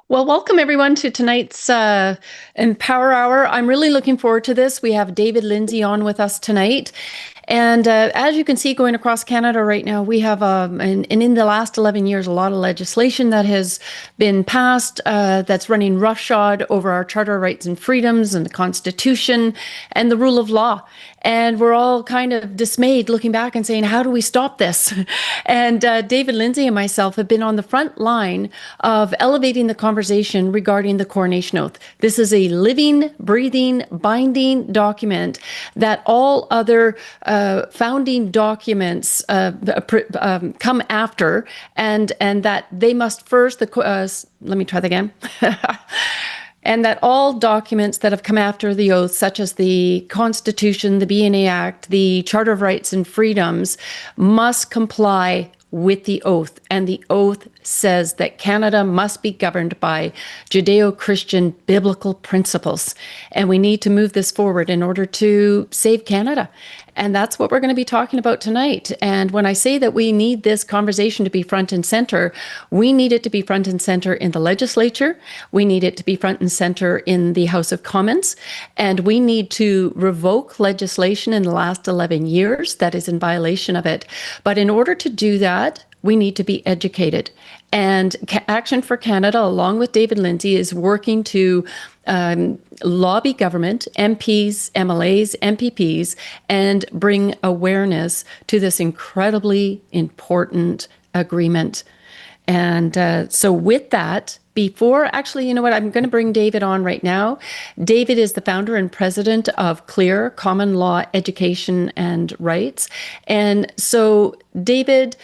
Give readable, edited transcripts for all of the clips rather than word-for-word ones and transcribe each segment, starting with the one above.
Well, welcome everyone to tonight's Empower Hour. I'm really looking forward to this. We have David Lindsay on with us tonight. And as you can see, going across Canada right now, we have, and in the last 11 years, a lot of legislation that has been passed that's running roughshod over our Charter of Rights and Freedoms and the Constitution and the rule of law. And we're all kind of dismayed looking back and saying, how do we stop this? And David Lindsay and myself have been on the front line of elevating the conversation regarding the Coronation Oath. This is a living, breathing, binding document that all other founding documents come after, and that they must first, let me try that again. And that all documents that have come after the oath, such as the Constitution, the BNA Act, the Charter of Rights and Freedoms, must comply with the oath. And the oath says that Canada must be governed by Judeo-Christian biblical principles. And we need to move this forward in order to save Canada. And that's what we're going to be talking about tonight. And when I say that we need this conversation to be front and center, we need it to be front and center in the legislature. We need it to be front and center in the House of Commons. And we need to revoke legislation in the last 11 years that is in violation of it. But in order to do that, we need to be educated. And Action for Canada, along with David Lindsay, is working to lobby government, MPs, MLAs, MPPs, and bring awareness to this incredibly important agreement. And so with that, actually, you know what, I'm going to bring David on right now. David is the founder and president of CLEAR, Common Law Education and Rights. And so, David,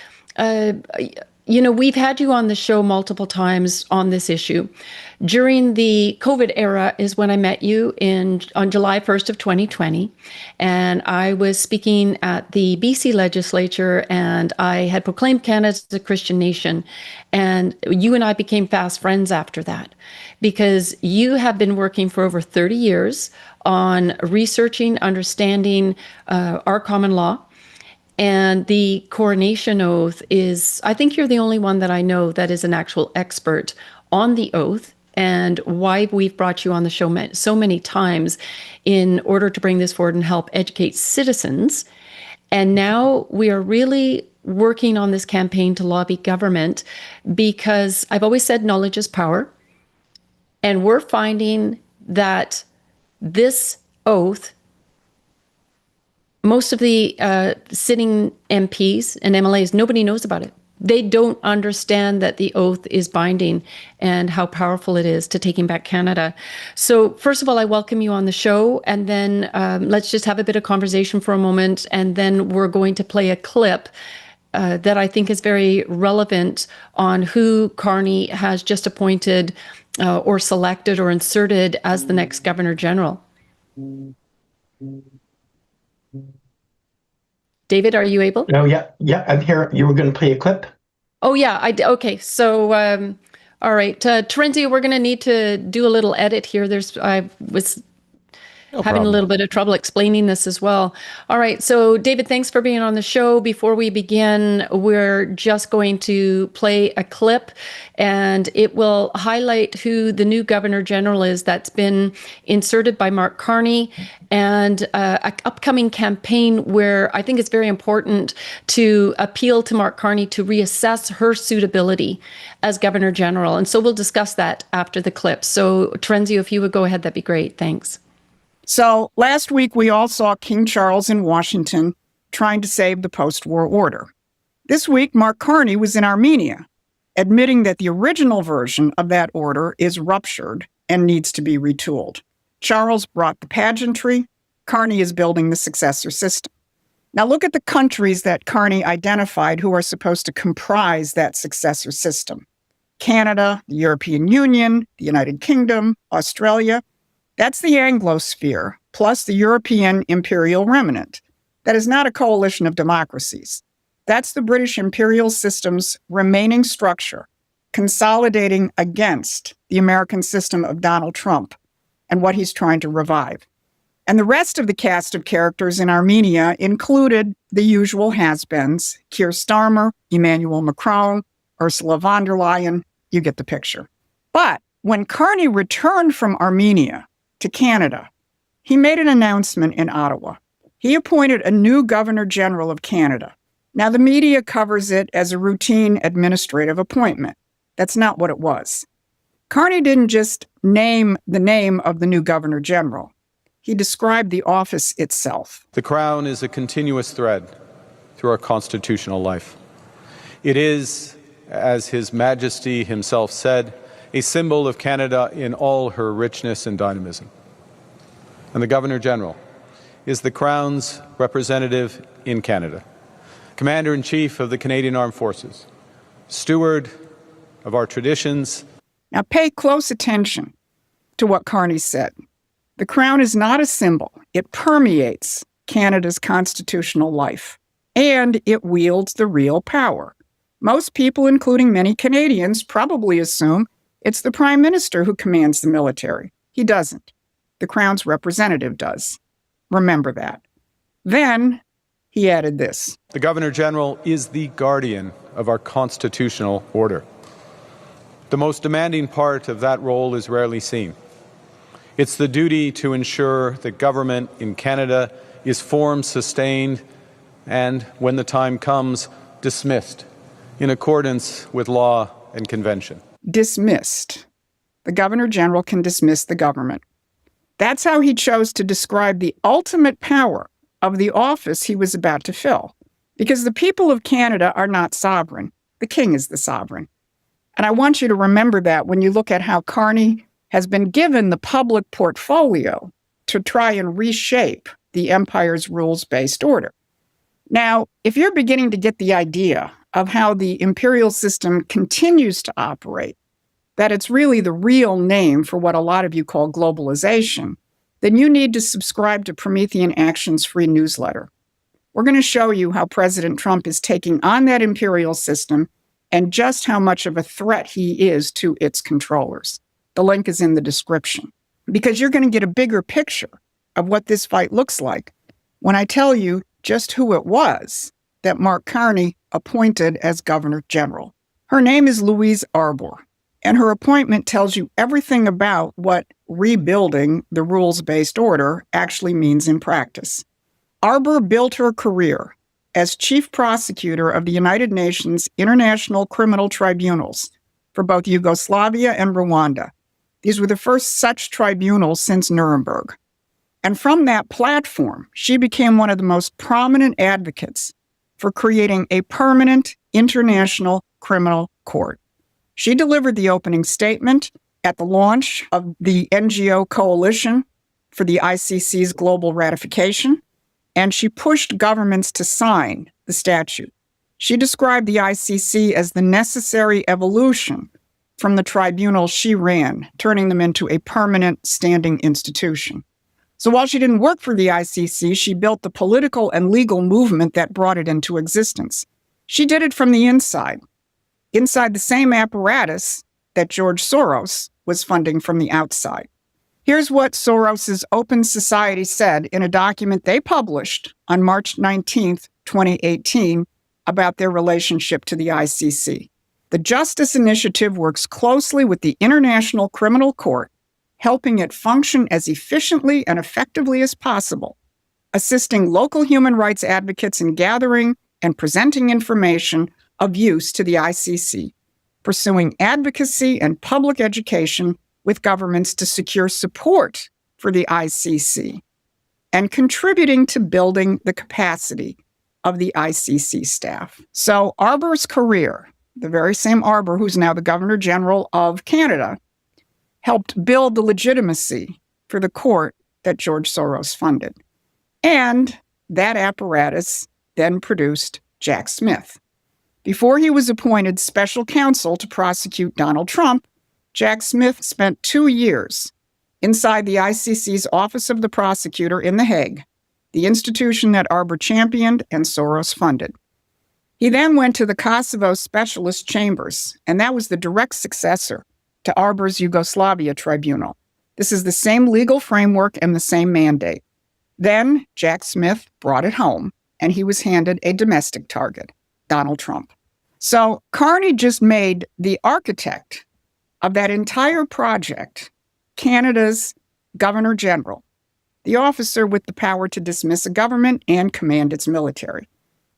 we've had you on the show multiple times on this issue. During the COVID era is when I met you on July 1st of 2020. And I was speaking at the BC legislature, and I had proclaimed Canada as a Christian nation. And you and I became fast friends after that, because you have been working for over 30 years on researching, understanding our common law. And the Coronation Oath is, I think you're the only one that I know that is an actual expert on the oath, and why we've brought you on the show so many times in order to bring this forward and help educate citizens. And now we are really working on this campaign to lobby government, because I've always said knowledge is power. And we're finding that this oath, most of the sitting MPs and MLAs, nobody knows about it. They don't understand that the oath is binding and how powerful it is to taking back Canada. So first of all, I welcome you on the show, and then let's just have a bit of conversation for a moment, and then we're going to play a clip that I think is very relevant on who Carney has just appointed or selected or inserted as the next Governor General. David, are you able? Oh, yeah, I'm here. You were going to play a clip? Oh, yeah, okay. So, all right, Terenzi, we're going to need to do a little edit here. I was having a little bit of trouble explaining this as well. All right, so David, thanks for being on the show. Before we begin, we're just going to play a clip, and it will highlight who the new Governor General is that's been inserted by Mark Carney, and an upcoming campaign where I think it's very important to appeal to Mark Carney to reassess her suitability as Governor General. And so we'll discuss that after the clip. So Terenzi, if you would go ahead, that'd be great. Thanks. So last week, we all saw King Charles in Washington trying to save the post-war order. This week, Mark Carney was in Armenia, admitting that the original version of that order is ruptured and needs to be retooled. Charles brought the pageantry. Carney is building the successor system. Now look at the countries that Carney identified who are supposed to comprise that successor system. Canada, the European Union, the United Kingdom, Australia. That's the Anglosphere, plus the European imperial remnant. That is not a coalition of democracies. That's the British imperial system's remaining structure, consolidating against the American system of Donald Trump and what he's trying to revive. And the rest of the cast of characters in Armenia included the usual has-beens: Keir Starmer, Emmanuel Macron, Ursula von der Leyen. You get the picture. But When Carney returned from Armenia to Canada, he made an announcement in Ottawa. He appointed a new Governor General of Canada. Now, the media covers it as a routine administrative appointment. That's not what it was. Carney didn't just name the name of the new Governor General. He described the office itself. The Crown is a continuous thread through our constitutional life. It is, as His Majesty himself said, a symbol of Canada in all her richness and dynamism. And the Governor General is the Crown's representative in Canada, Commander-in-Chief of the Canadian Armed Forces, steward of our traditions. Now pay close attention to what Carney said. The Crown is not a symbol. It permeates Canada's constitutional life, and it wields the real power. Most people, including many Canadians, probably assume it's the Prime Minister who commands the military. He doesn't. The Crown's representative does. Remember that. Then he added this. The Governor General is the guardian of our constitutional order. The most demanding part of that role is rarely seen. It's the duty to ensure that government in Canada is formed, sustained, and, when the time comes, dismissed in accordance with law and convention. Dismissed. The Governor General can dismiss the government. That's how he chose to describe the ultimate power of the office he was about to fill. Because the people of Canada are not sovereign. The King is the sovereign. And I want you to remember that when you look at how Carney has been given the public portfolio to try and reshape the empire's rules-based order. Now, if you're beginning to get the idea of how the imperial system continues to operate, that it's really the real name for what a lot of you call globalization, then you need to subscribe to Promethean Action's free newsletter. We're going to show you how President Trump is taking on that imperial system and just how much of a threat he is to its controllers. The link is in the description, because you're going to get a bigger picture of what this fight looks like when I tell you just who it was that Mark Carney appointed as Governor General. Her name is Louise Arbour, and her appointment tells you everything about what rebuilding the rules-based order actually means in practice. Arbour built her career as chief prosecutor of the United Nations International Criminal Tribunals for both Yugoslavia and Rwanda. These were the first such tribunals since Nuremberg. And from that platform, she became one of the most prominent advocates for creating a permanent international criminal court. She delivered the opening statement at the launch of the NGO coalition for the ICC's global ratification, and she pushed governments to sign the statute. She described the ICC as the necessary evolution from the tribunal she ran, turning them into a permanent standing institution. So while she didn't work for the ICC, she built the political and legal movement that brought it into existence. She did it from the inside the same apparatus that George Soros was funding from the outside. Here's what Soros's Open Society said in a document they published on March 19th, 2018, about their relationship to the ICC. The Justice Initiative works closely with the International Criminal Court, helping it function as efficiently and effectively as possible, assisting local human rights advocates in gathering and presenting information of use to the ICC, pursuing advocacy and public education with governments to secure support for the ICC, and contributing to building the capacity of the ICC staff. So Arbour's career, the very same Arbour who's now the Governor General of Canada, helped build the legitimacy for the court that George Soros funded. And that apparatus then produced Jack Smith. Before he was appointed special counsel to prosecute Donald Trump, Jack Smith spent 2 years inside the ICC's Office of the Prosecutor in The Hague, the institution that Arbour championed and Soros funded. He then went to the Kosovo Specialist Chambers, and that was the direct successor to Arbour's Yugoslavia Tribunal. This is the same legal framework and the same mandate. Then Jack Smith brought it home, and he was handed a domestic target, Donald Trump. So Carney just made the architect of that entire project, Canada's Governor General, the officer with the power to dismiss a government and command its military.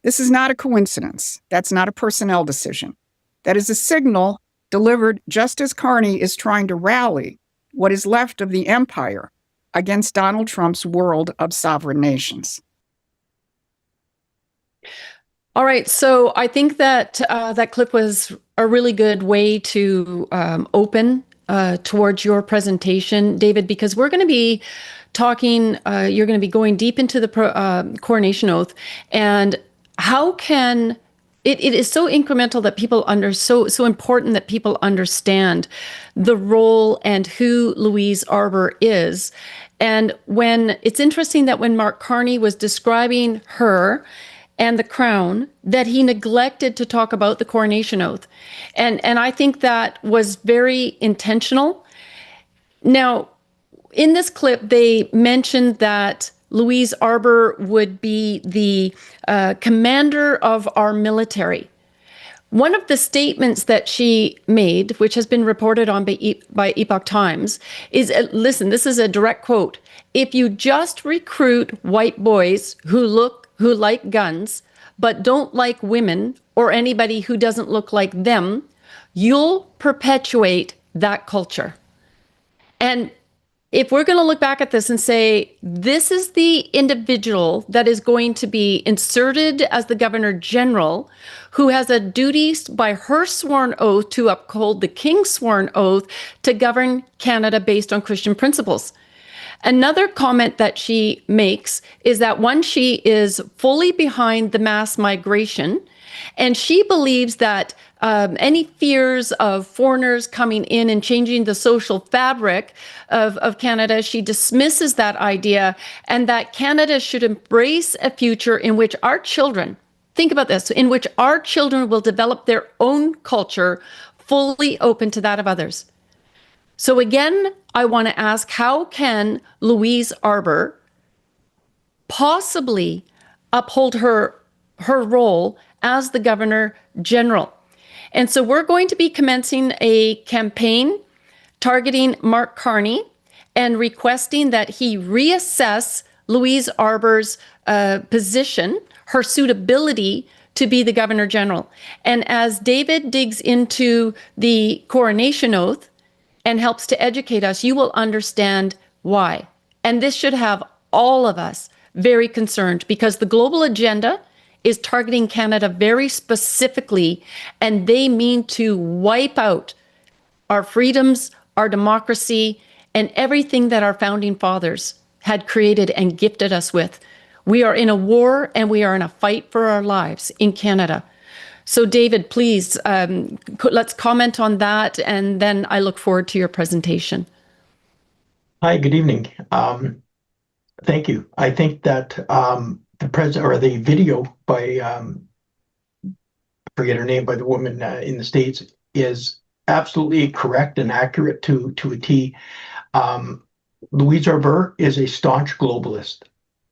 This is not a coincidence. That's not a personnel decision. That is a signal delivered just as Carney is trying to rally what is left of the empire against Donald Trump's world of sovereign nations. All right, so I think that that clip was a really good way to open towards your presentation, David, because we're going to be talking, you're going to be going deep into the coronation oath, and how can it is so incremental that people so important that people understand the role and who Louise Arbour is. And when it's interesting that when Mark Carney was describing her and the crown, that he neglected to talk about the coronation oath. And I think that was very intentional. Now, in this clip, they mentioned that Louise Arbour would be the commander of our military. One of the statements that she made, which has been reported on by Epoch Times, is, listen, this is a direct quote: "If you just recruit white boys who like guns, but don't like women or anybody who doesn't look like them, you'll perpetuate that culture." And if we're going to look back at this and say, this is the individual that is going to be inserted as the Governor General, who has a duty by her sworn oath to uphold the King's sworn oath to govern Canada based on Christian principles. Another comment that she makes is that, one, she is fully behind the mass migration, and she believes that any fears of foreigners coming in and changing the social fabric of Canada, she dismisses that idea, and that Canada should embrace a future in which our children, think about this, in which our children will develop their own culture fully open to that of others. So again, I want to ask, how can Louise Arbour possibly uphold her role as the Governor General? And so we're going to be commencing a campaign targeting Mark Carney and requesting that he reassess Louise Arbour's position, her suitability to be the Governor General. And as David digs into the coronation oath and helps to educate us, you will understand why. And this should have all of us very concerned, because the global agenda is targeting Canada very specifically, and they mean to wipe out our freedoms, our democracy, and everything that our founding fathers had created and gifted us with. We are in a war, and we are in a fight for our lives in Canada. So David, please, let's comment on that, and then I look forward to your presentation. Hi, good evening. Thank you. I think that the video by I forget her name, by the woman in the States, is absolutely correct and accurate to a T. Louise Arbour is a staunch globalist,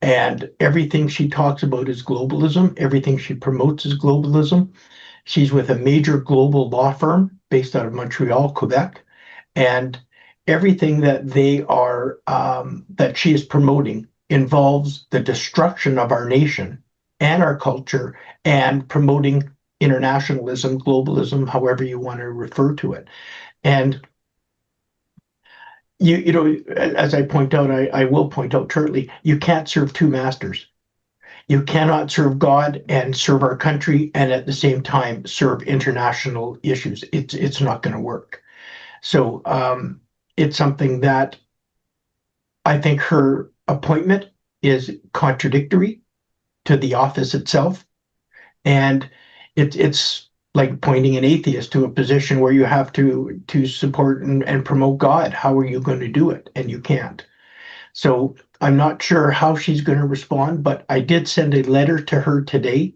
and everything she talks about is globalism. Everything she promotes is globalism. She's with a major global law firm based out of Montreal, Quebec, and everything that they are that she is promoting involves the destruction of our nation and our culture, and promoting internationalism, globalism, however you want to refer to it. And you know, as I point out, I will point out shortly, you can't serve two masters. You cannot serve God and serve our country and at the same time serve international issues. It's not going to work. So it's something that I think her appointment is contradictory to the office itself. And it's like pointing an atheist to a position where you have to support and promote God. How are you going to do it? And you can't. So I'm not sure how she's going to respond, but I did send a letter to her today,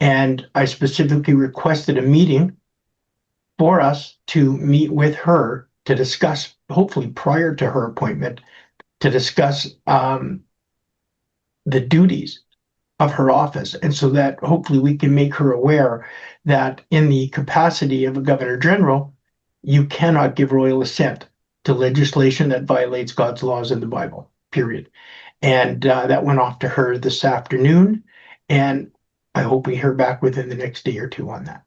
and I specifically requested a meeting for us to meet with her to discuss, hopefully prior to her appointment, to discuss the duties of her office, and so that hopefully we can make her aware that in the capacity of a Governor General, You cannot give royal assent to legislation that violates God's laws in the Bible, period. And that went off to her this afternoon. And I hope we hear back within the next day or two on that.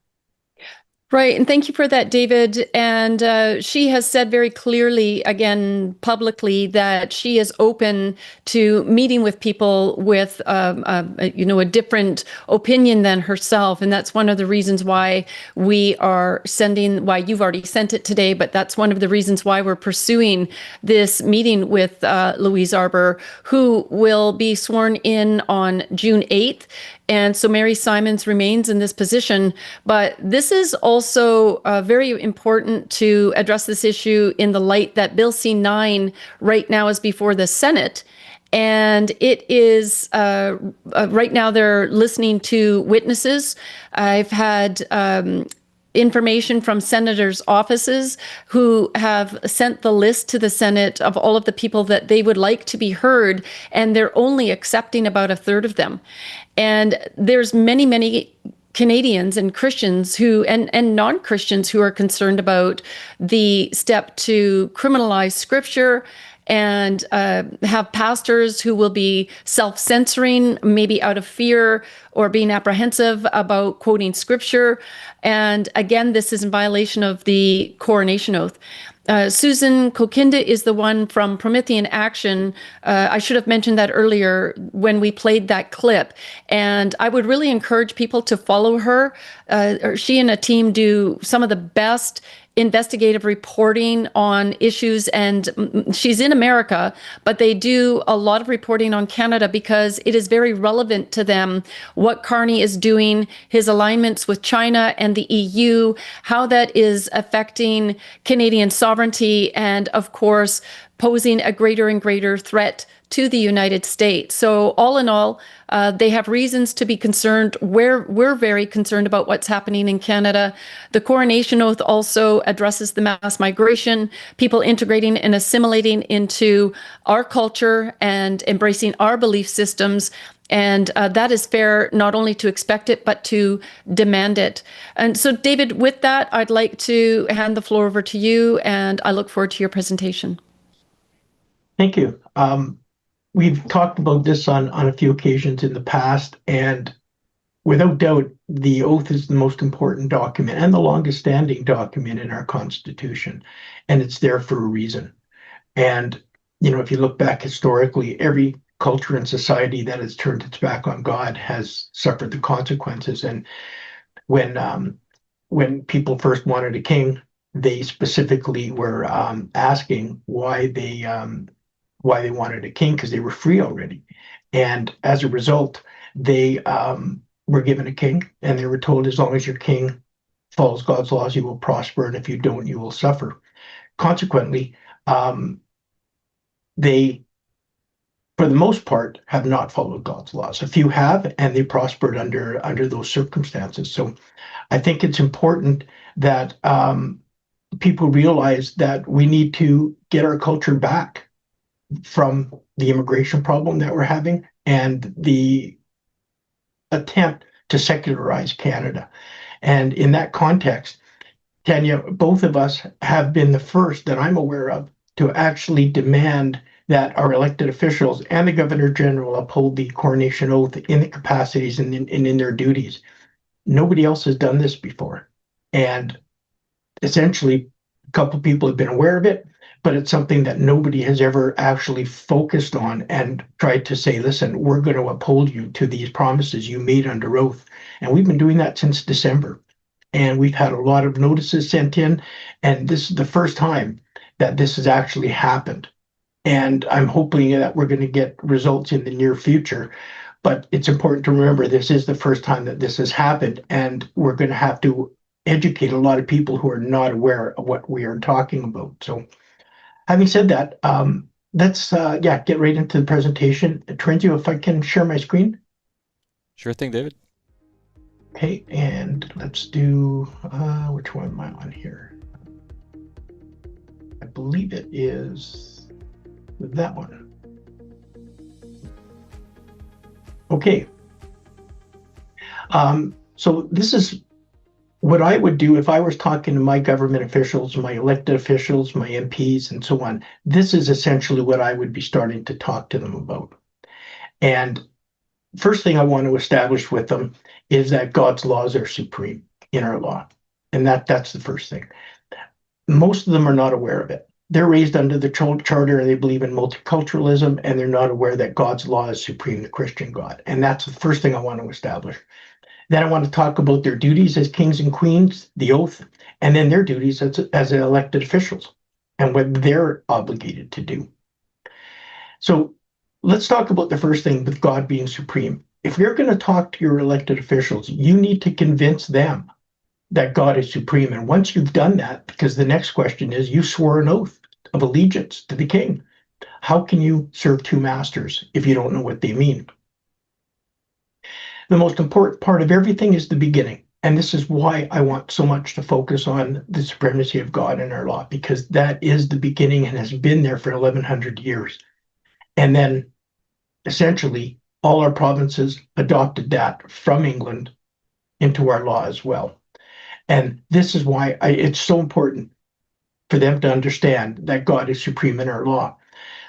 Right. And thank you for that, David. And she has said very clearly, again, publicly, that she is open to meeting with people with, a different opinion than herself. And that's one of the reasons why we are why you've already sent it today, but that's one of the reasons why we're pursuing this meeting with Louise Arbour, who will be sworn in on June 8th. And so Mary Simons remains in this position. But this is also very important to address this issue in the light that Bill C-9 right now is before the Senate. And it is right now they're listening to witnesses. I've had information from senators' offices who have sent the list to the Senate of all of the people that they would like to be heard, and they're only accepting about a third of them. And there's many, many Canadians and Christians and non-Christians who are concerned about the step to criminalize scripture and have pastors who will be self-censoring, maybe out of fear or being apprehensive about quoting scripture. And again, this is in violation of the Coronation Oath. Susan Kokinda is the one from Promethean Action. I should have mentioned that earlier when we played that clip. And I would really encourage people to follow her. She and a team do some of the best investigative reporting on issues, and she's in America, but they do a lot of reporting on Canada because it is very relevant to them what Carney is doing, his alignments with China and the EU, how that is affecting Canadian sovereignty, and of course, posing a greater and greater threat to the United States. So all in all, they have reasons to be concerned. We're very concerned about what's happening in Canada. The Coronation Oath also addresses the mass migration, people integrating and assimilating into our culture and embracing our belief systems. And that is fair, not only to expect it, but to demand it. And so, David, with that, I'd like to hand the floor over to you, and I look forward to your presentation. Thank you. We've talked about this on a few occasions in the past, and without doubt, the oath is the most important document and the longest standing document in our Constitution, and it's there for a reason. And, if you look back historically, every culture and society that has turned its back on God has suffered the consequences. And when people first wanted a king, they specifically were asking why they wanted a king, because they were free already. And as a result, they were given a king, and they were told, as long as your king follows God's laws, you will prosper, and if you don't, you will suffer. Consequently, they, for the most part, have not followed God's laws. A few have, and they prospered under those circumstances. So I think it's important that people realize that we need to get our culture back from the immigration problem that we're having and the attempt to secularize Canada. And in that context, Tanya, both of us have been the first that I'm aware of to actually demand that our elected officials and the Governor General uphold the Coronation Oath in the capacities and in their duties. Nobody else has done this before. And essentially, a couple of people have been aware of it, but it's something that nobody has ever actually focused on and tried to say, listen, we're going to uphold you to these promises you made under oath. And we've been doing that since December. And we've had a lot of notices sent in, and this is the first time that this has actually happened. And I'm hoping that we're going to get results in the near future. But it's important to remember this is the first time that this has happened, and we're going to have to educate a lot of people who are not aware of what we are talking about. So having said that, let's get right into the presentation. Terenzio, if I can share my screen. Sure thing, David. Okay, and let's do, which one am I on here? I believe it is that one. Okay. So this is what I would do if I was talking to my government officials, my elected officials, my MPs, and so on, this is essentially what I would be starting to talk to them about. And first thing I want to establish with them is that God's laws are supreme in our law. And that's the first thing. Most of them are not aware of it. They're raised under the charter and they believe in multiculturalism, and they're not aware that God's law is supreme, the Christian God. And that's the first thing I want to establish. Then I want to talk about their duties as kings and queens, the oath, and then their duties as elected officials and what they're obligated to do. So let's talk about the first thing with God being supreme. If you're going to talk to your elected officials, you need to convince them that God is supreme. And once you've done that, because the next question is, you swore an oath of allegiance to the king. How can you serve two masters if you don't know what they mean? The most important part of everything is the beginning. And this is why I want so much to focus on the supremacy of God in our law, because that is the beginning and has been there for 1100 years. And then essentially all our provinces adopted that from England into our law as well. And this is why it's so important for them to understand that God is supreme in our law.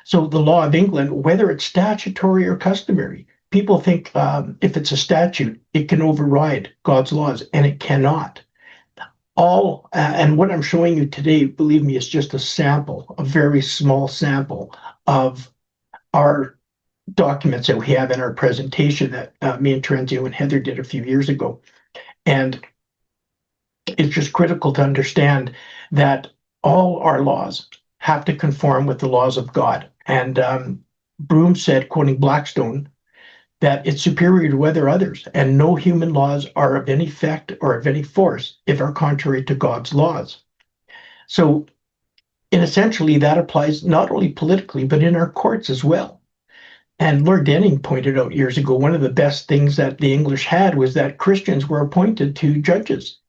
So the law of England, whether it's statutory or customary, people think if it's a statute, it can override God's laws, and it cannot. And what I'm showing you today, believe me, is just a sample, a very small sample of our documents that we have in our presentation that me and Terenzio and Heather did a few years ago. And it's just critical to understand that all our laws have to conform with the laws of God. And Broome said, quoting Blackstone, that it's superior to others, and no human laws are of any effect or of any force if are contrary to God's laws. So, and essentially, that applies not only politically, but in our courts as well. And Lord Denning pointed out years ago, one of the best things that the English had was that Christians were appointed to judges.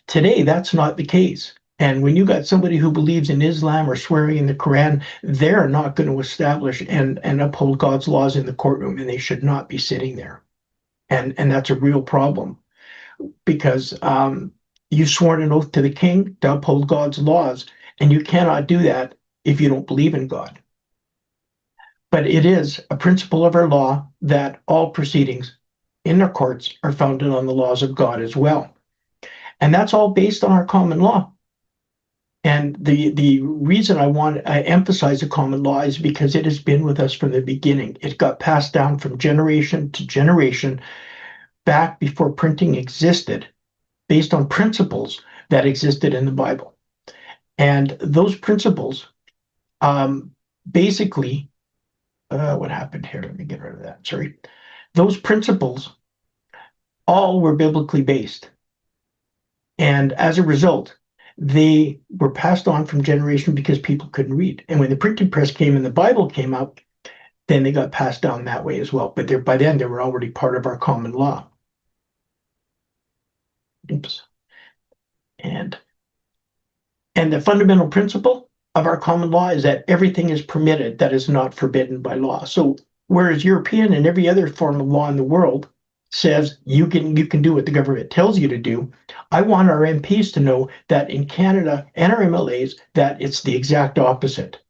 Today, that's not the case. And when you got somebody who believes in Islam or swearing in the Quran, they're not going to establish and uphold God's laws in the courtroom, and they should not be sitting there. And that's a real problem, because you've sworn an oath to the king to uphold God's laws, and you cannot do that if you don't believe in God. But it is a principle of our law that all proceedings in our courts are founded on the laws of God as well. And that's all based on our common law. And the reason I want to emphasize the common law is because it has been with us from the beginning. It got passed down from generation to generation back before printing existed, based on principles that existed in the Bible. And those principles basically, what happened here? Let me get rid of that. Sorry. Those principles all were biblically based. And as a result, they were passed on from generation because people couldn't read. And when the printing press came and the Bible came out, then they got passed down that way as well. But by then, they were already part of our common law. Oops. And the fundamental principle of our common law is that everything is permitted that is not forbidden by law. So whereas European and every other form of law in the world says you can do what the government tells you to do, I want our MPs to know that in Canada and our MLAs that it's the exact opposite.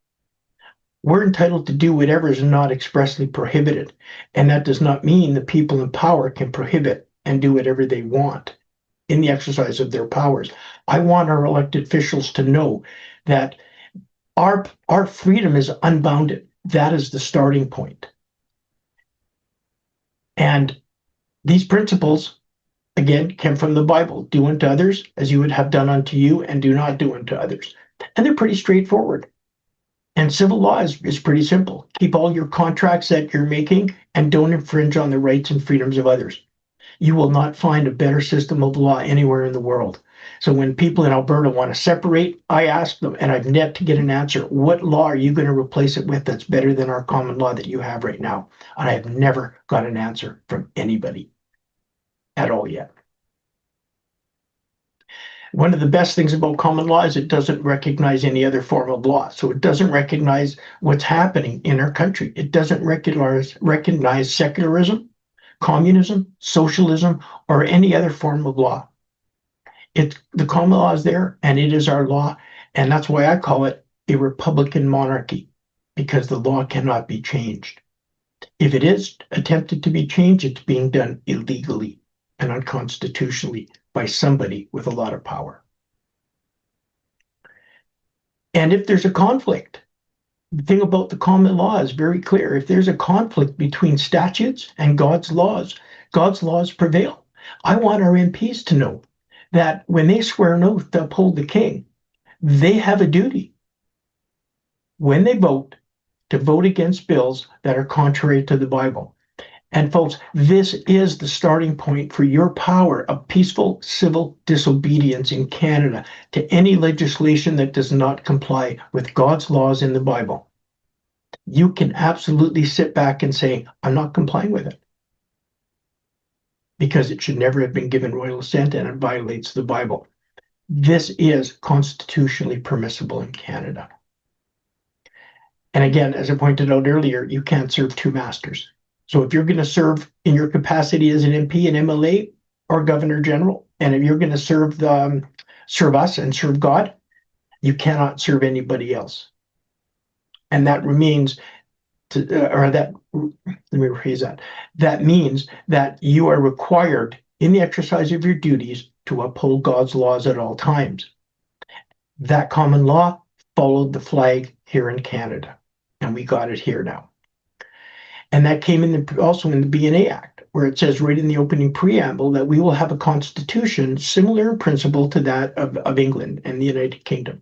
We're entitled to do whatever is not expressly prohibited, and that does not mean the people in power can prohibit and do whatever they want in the exercise of their powers. I want our elected officials to know that our freedom is unbounded. That is the starting point. And these principles, again, came from the Bible. Do unto others as you would have done unto you, and do not do unto others. And they're pretty straightforward. And civil law is pretty simple. Keep all your contracts that you're making and don't infringe on the rights and freedoms of others. You will not find a better system of law anywhere in the world. So when people in Alberta want to separate, I ask them, and I've yet to get an answer, what law are you going to replace it with that's better than our common law that you have right now? And I have never got an answer from anybody at all yet. One of the best things about common law is it doesn't recognize any other form of law. So it doesn't recognize what's happening in our country. It doesn't recognize secularism, communism, socialism, or any other form of law. The common law is there, and it is our law, and that's why I call it a republican monarchy, because the law cannot be changed. If it is attempted to be changed, it's being done illegally and unconstitutionally by somebody with a lot of power. And if there's a conflict, the thing about the common law is very clear. If there's a conflict between statutes and God's laws prevail. I want our MPs to know that when they swear an oath to uphold the king, they have a duty when they vote to vote against bills that are contrary to the Bible. And folks, this is the starting point for your power of peaceful civil disobedience in Canada to any legislation that does not comply with God's laws in the Bible. You can absolutely sit back and say, I'm not complying with it, because it should never have been given royal assent and it violates the Bible. This is constitutionally permissible in Canada. And again, as I pointed out earlier, you can't serve two masters. So if you're going to serve in your capacity as an MP, an MLA, or Governor General, and if you're going to serve us and serve God, you cannot serve anybody else. And that means, let me rephrase that. That means that you are required in the exercise of your duties to uphold God's laws at all times. That common law followed the flag here in Canada, and we got it here now. And that came also in the BNA Act, where it says right in the opening preamble that we will have a constitution similar in principle to that of England and the United Kingdom.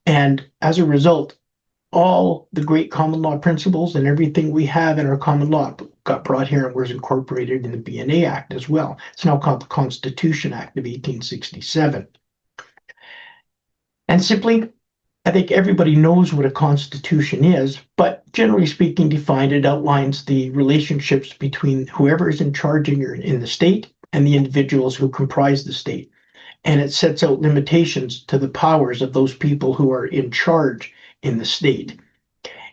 And as a result, all the great common law principles and everything we have in our common law got brought here and was incorporated in the BNA Act as well. It's now called the Constitution Act of 1867. And simply, I think everybody knows what a constitution is, but generally speaking, defined, it outlines the relationships between whoever is in charge in the state and the individuals who comprise the state. And it sets out limitations to the powers of those people who are in charge in the state.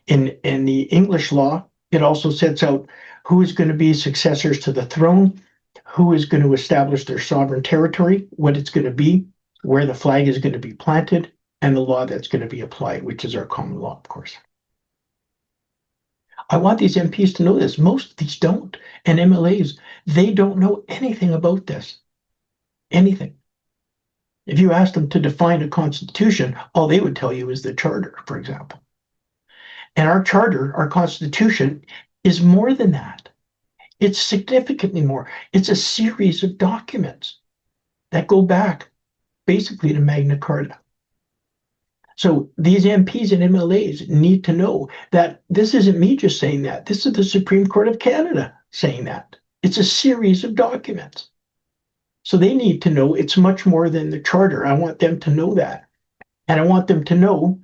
In the English law, it also sets out who is going to be successors to the throne, who is going to establish their sovereign territory, what it's going to be, where the flag is going to be planted, and the law that's going to be applied, which is our common law, of course. I want these MPs to know this. Most of these don't. And MLAs, they don't know anything about this. Anything. If you ask them to define a constitution, all they would tell you is the charter, for example. And our charter, our constitution, is more than that. It's significantly more. It's a series of documents that go back basically to Magna Carta. So these MPs and MLAs need to know that this isn't me just saying that. This is the Supreme Court of Canada saying that. It's a series of documents. So they need to know it's much more than the charter. I want them to know that. And I want them to know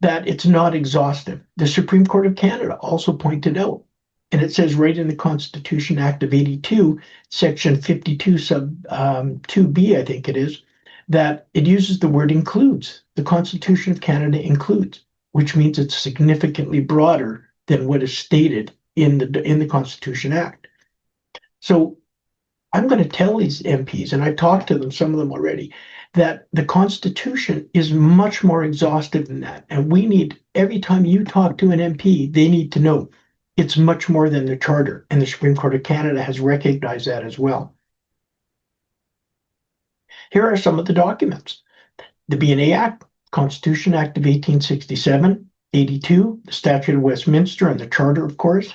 that it's not exhaustive. The Supreme Court of Canada also pointed out, and it says right in the Constitution Act of 82, Section 52 sub 2B, I think it is, that it uses the word includes. The Constitution of Canada includes, which means it's significantly broader than what is stated in the Constitution Act. So I'm going to tell these MPs, and I've talked to them, some of them already, that the Constitution is much more exhaustive than that. And we need, every time you talk to an MP, they need to know it's much more than the Charter. And the Supreme Court of Canada has recognized that as well. Here are some of the documents. The BNA Act, Constitution Act of 1867, 82, the Statute of Westminster, and the Charter, of course.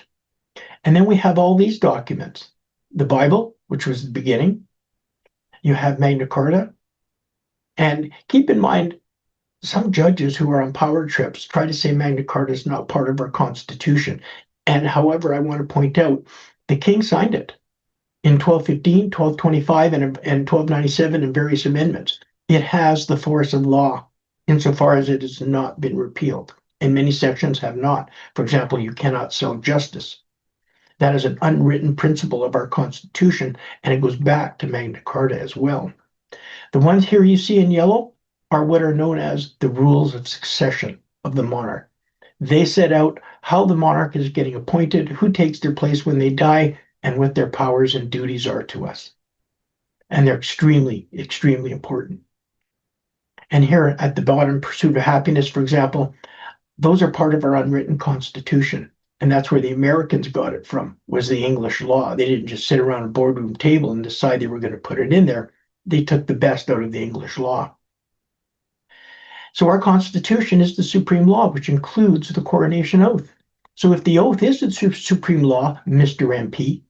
And then we have all these documents. The Bible, which was the beginning. You have Magna Carta. And keep in mind, some judges who are on power trips try to say Magna Carta is not part of our Constitution. And however, I want to point out, the King signed it in 1215, 1225, and 1297 and various amendments. It has the force of law insofar as it has not been repealed, and many sections have not. For example, you cannot sell justice. That is an unwritten principle of our Constitution, and it goes back to Magna Carta as well. The ones here you see in yellow are what are known as the rules of succession of the monarch. They set out how the monarch is getting appointed, who takes their place when they die, and what their powers and duties are to us. And they're extremely, extremely important. And here at the bottom, pursuit of happiness, for example, those are part of our unwritten constitution. And that's where the Americans got it from, was the English law. They didn't just sit around a boardroom table and decide they were going to put it in there. They took the best out of the English law. So our Constitution is the supreme law, which includes the coronation oath. So if the oath is the supreme law, Mr. MP,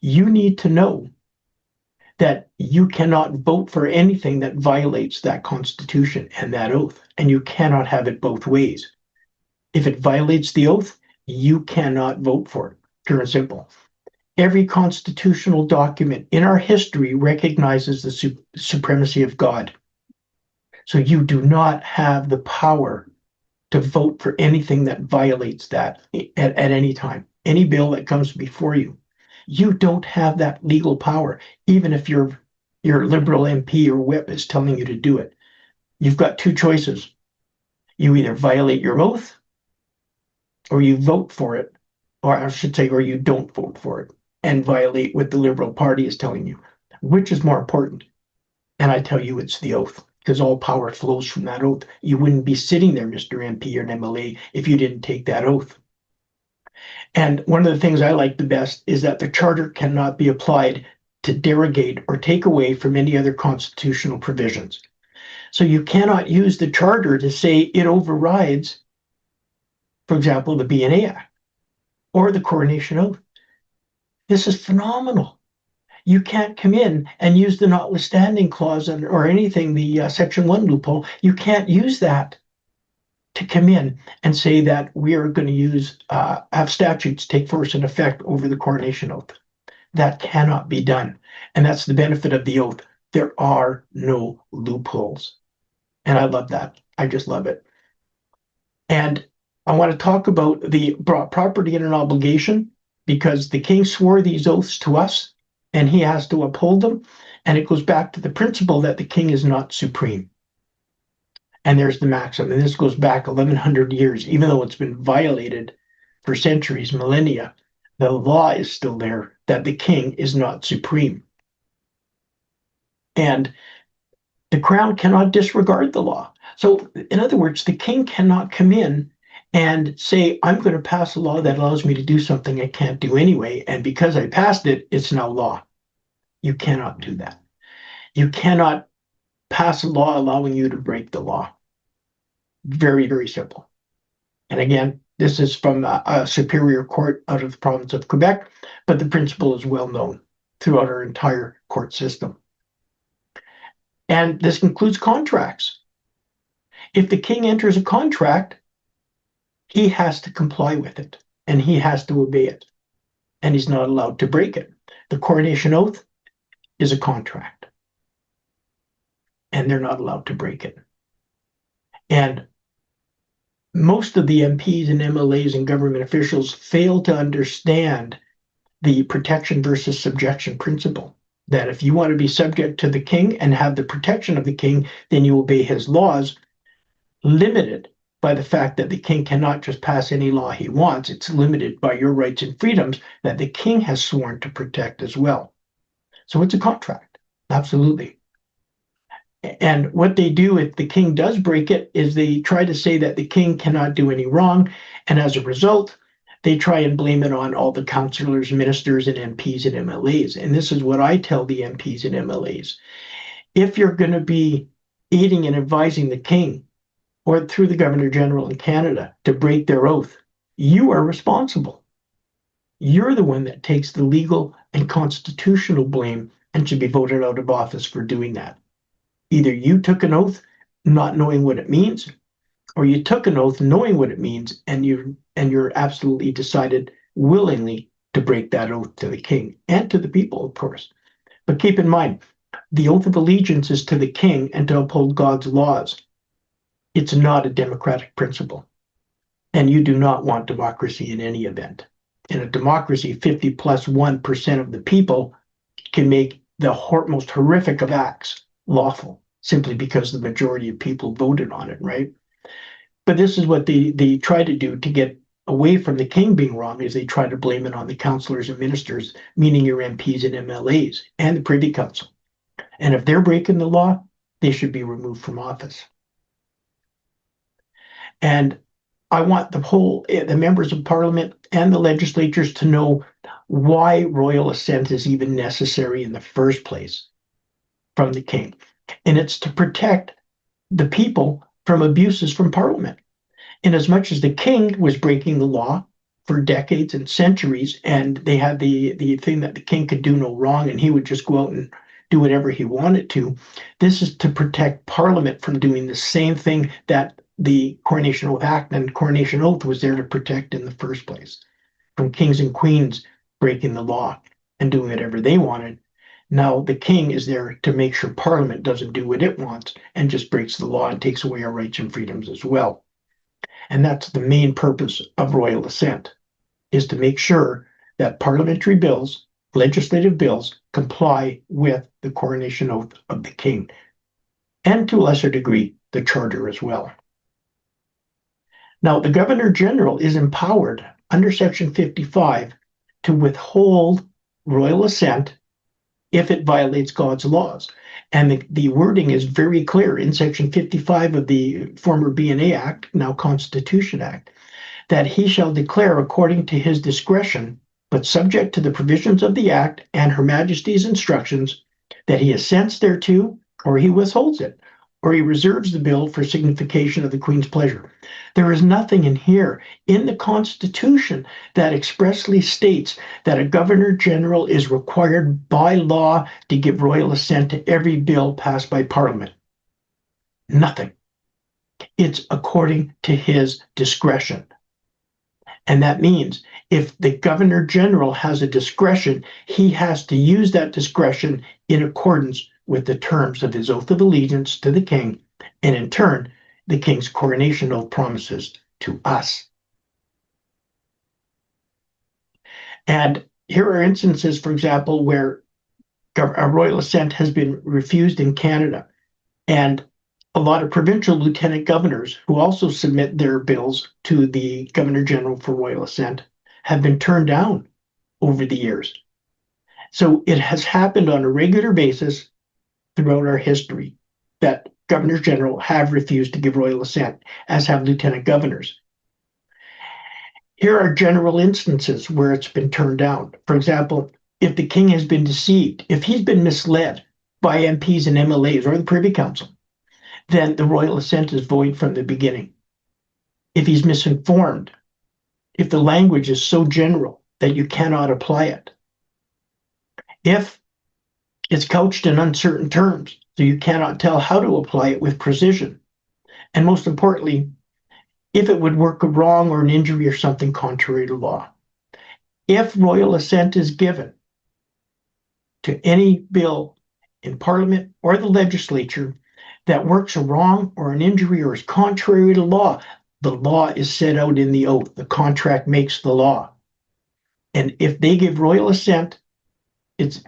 you need to know that you cannot vote for anything that violates that Constitution and that oath, and you cannot have it both ways. If it violates the oath, you cannot vote for it, pure and simple. Every constitutional document in our history recognizes the supremacy of God. So you do not have the power to vote for anything that violates that at any time. Any bill that comes before you, you don't have that legal power, even if your Liberal MP or whip is telling you to do it. You've got two choices. You either violate your oath or you vote for it, or I should say, or you don't vote for it and violate what the Liberal Party is telling you. Which is more important? And I tell you, it's the oath, because all power flows from that oath. You wouldn't be sitting there, Mr. MP or an MLA, if you didn't take that oath. And one of the things I like the best is that the Charter cannot be applied to derogate or take away from any other constitutional provisions. So you cannot use the Charter to say it overrides, for example, the B&A Act or the Coronation Oath. This is phenomenal. You can't come in and use the notwithstanding clause or anything, the Section 1 loophole. You can't use that to come in and say that we are going to use, have statutes take force and effect over the Coronation Oath. That cannot be done. And that's the benefit of the oath. There are no loopholes. And I love that. I just love it. And I want to talk about the property and an obligation, because the king swore these oaths to us and he has to uphold them. And it goes back to the principle that the king is not supreme. And there's the maxim. And this goes back 1,100 years, even though it's been violated for centuries, millennia. The law is still there that the king is not supreme. And the crown cannot disregard the law. So, in other words, the king cannot come in and say, I'm going to pass a law that allows me to do something I can't do anyway. And because I passed it, it's now law. You cannot do that. You cannot pass a law allowing you to break the law. Very, very simple. And again, this is from a superior court out of the province of Quebec, but the principle is well known throughout our entire court system. And this includes contracts. If the king enters a contract, he has to comply with it and he has to obey it, and he's not allowed to break it. The coronation oath is a contract and they're not allowed to break it. And most of the MPs and MLAs and government officials fail to understand the protection versus subjection principle. That if you want to be subject to the king and have the protection of the king, then you obey his laws, limited by the fact that the king cannot just pass any law he wants. It's limited by your rights and freedoms that the king has sworn to protect as well. So it's a contract, absolutely. And what they do if the king does break it is they try to say that the king cannot do any wrong. And as a result, they try and blame it on all the councillors, ministers, and MPs and MLAs. And this is what I tell the MPs and MLAs. If you're going to be aiding and advising the king or through the Governor General in Canada to break their oath, you are responsible. You're the one that takes the legal and constitutional blame and should be voted out of office for doing that. Either you took an oath not knowing what it means, or you took an oath knowing what it means, and you're absolutely decided willingly to break that oath to the king and to the people, of course. But keep in mind, the oath of allegiance is to the king and to uphold God's laws. It's not a democratic principle. And you do not want democracy in any event. In a democracy, 50+1% of the people can make the most horrific of acts lawful simply because the majority of people voted on it, right? But this is what they try to do to get away from the king being wrong, is they try to blame it on the councillors and ministers, meaning your MPs and MLAs and the Privy Council. And if they're breaking the law, they should be removed from office. And I want the members of parliament and the legislatures to know why royal assent is even necessary in the first place from the king. And it's to protect the people from abuses from parliament. In as much as the king was breaking the law for decades and centuries, and they had the thing that the king could do no wrong and he would just go out and do whatever he wanted to, this is to protect parliament from doing the same thing that the Coronation Act and Coronation Oath was there to protect in the first place, from kings and queens breaking the law and doing whatever they wanted. Now the king is there to make sure parliament doesn't do what it wants and just breaks the law and takes away our rights and freedoms as well. And that's the main purpose of royal assent, is to make sure that parliamentary bills, legislative bills, comply with the coronation oath of the king, and to a lesser degree, the charter as well. Now, the Governor General is empowered under Section 55 to withhold royal assent if it violates God's laws. And the wording is very clear in Section 55 of the former B&A Act, now Constitution Act, that he shall declare according to his discretion, but subject to the provisions of the Act and Her Majesty's instructions, that he assents thereto, or he withholds it, or he reserves the bill for signification of the Queen's pleasure. There is nothing in here in the Constitution that expressly states that a Governor General is required by law to give royal assent to every bill passed by Parliament. Nothing. It's according to his discretion. And that means if the Governor General has a discretion, he has to use that discretion in accordance with the terms of his oath of allegiance to the king, and in turn, the king's coronation oath promises to us. And here are instances, for example, where a royal assent has been refused in Canada, and a lot of provincial lieutenant governors who also submit their bills to the Governor General for royal assent have been turned down over the years. So it has happened on a regular basis throughout our history that Governors General have refused to give royal assent, as have lieutenant governors. Here are general instances where it's been turned down. For example, if the king has been deceived, if he's been misled by MPs and MLAs or the Privy Council, then the royal assent is void from the beginning. If he's misinformed, if the language is so general that you cannot apply it, if it's couched in uncertain terms, so you cannot tell how to apply it with precision, and most importantly, if it would work a wrong or an injury or something contrary to law. If royal assent is given to any bill in Parliament or the legislature that works a wrong or an injury or is contrary to law, the law is set out in the oath. The contract makes the law. And if they give royal assent, it's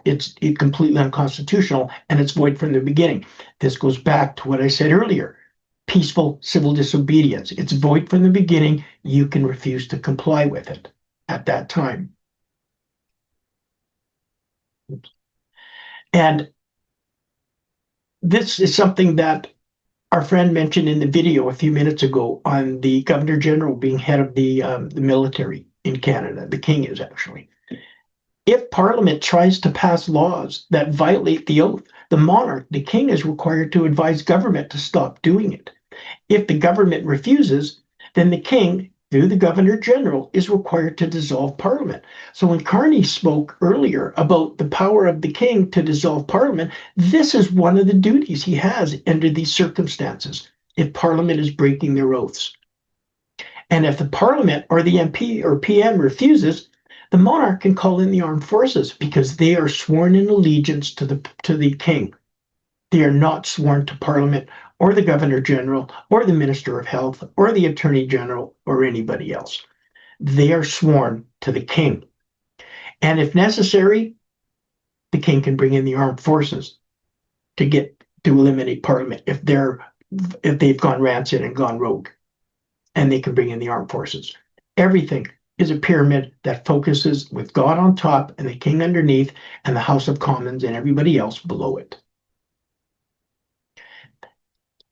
completely unconstitutional and it's void from the beginning. This goes back to what I said earlier. Peaceful civil disobedience. It's void from the beginning. You can refuse to comply with it at that time. And this is something that our friend mentioned in the video a few minutes ago on the Governor General being head of the military in Canada. The king is actually. If Parliament tries to pass laws that violate the oath, the monarch, the king, is required to advise government to stop doing it. If the government refuses, then the king, through the Governor General, is required to dissolve Parliament. So when Carney spoke earlier about the power of the king to dissolve Parliament, this is one of the duties he has under these circumstances, if Parliament is breaking their oaths. And if the Parliament or the MP or PM refuses, the monarch can call in the armed forces because they are sworn in allegiance to the king. They are not sworn to Parliament or the Governor General or the Minister of Health or the Attorney General or anybody else. They are sworn to the king. And if necessary, the king can bring in the armed forces to eliminate Parliament if they've gone rancid and gone rogue. And they can bring in the armed forces. Everything is a pyramid that focuses with God on top and the king underneath and the House of Commons and everybody else below it.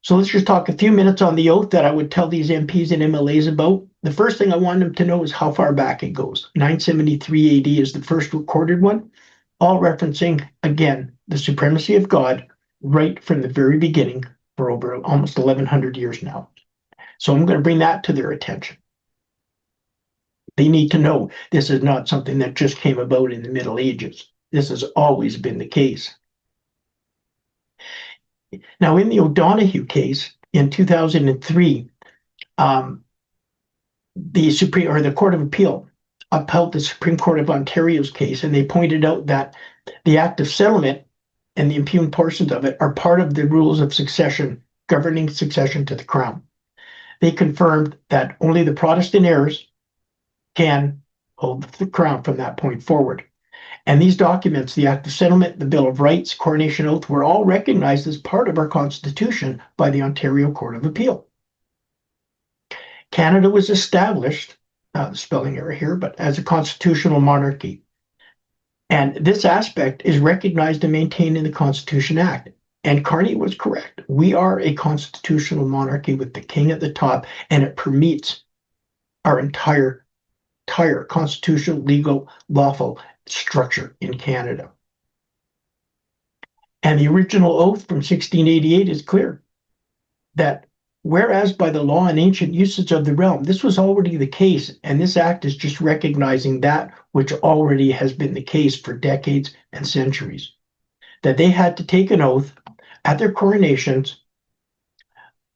So let's just talk a few minutes on the oath that I would tell these MPs and MLAs about. The first thing I want them to know is how far back it goes. 973 AD is the first recorded one, all referencing, again, the supremacy of God right from the very beginning for over almost 1,100 years now. So I'm going to bring that to their attention. They need to know this is not something that just came about in the Middle Ages. This has always been the case. Now, in the O'Donoghue case in 2003, the Court of Appeal upheld the Supreme Court of Ontario's case, and they pointed out that the Act of Settlement and the impugned portions of it are part of the rules of succession governing succession to the Crown. They confirmed that only the Protestant heirs can hold the Crown from that point forward. And these documents, the Act of Settlement, the Bill of Rights, Coronation Oath, were all recognized as part of our Constitution by the Ontario Court of Appeal. Canada was established, spelling error here, but as a constitutional monarchy. And this aspect is recognized and maintained in the Constitution Act. And Carney was correct. We are a constitutional monarchy with the king at the top, and it permeates our entire constitutional, legal, lawful structure in Canada. And the original oath from 1688 is clear that whereas by the law and ancient usage of the realm, this was already the case, and this act is just recognizing that which already has been the case for decades and centuries, that they had to take an oath at their coronations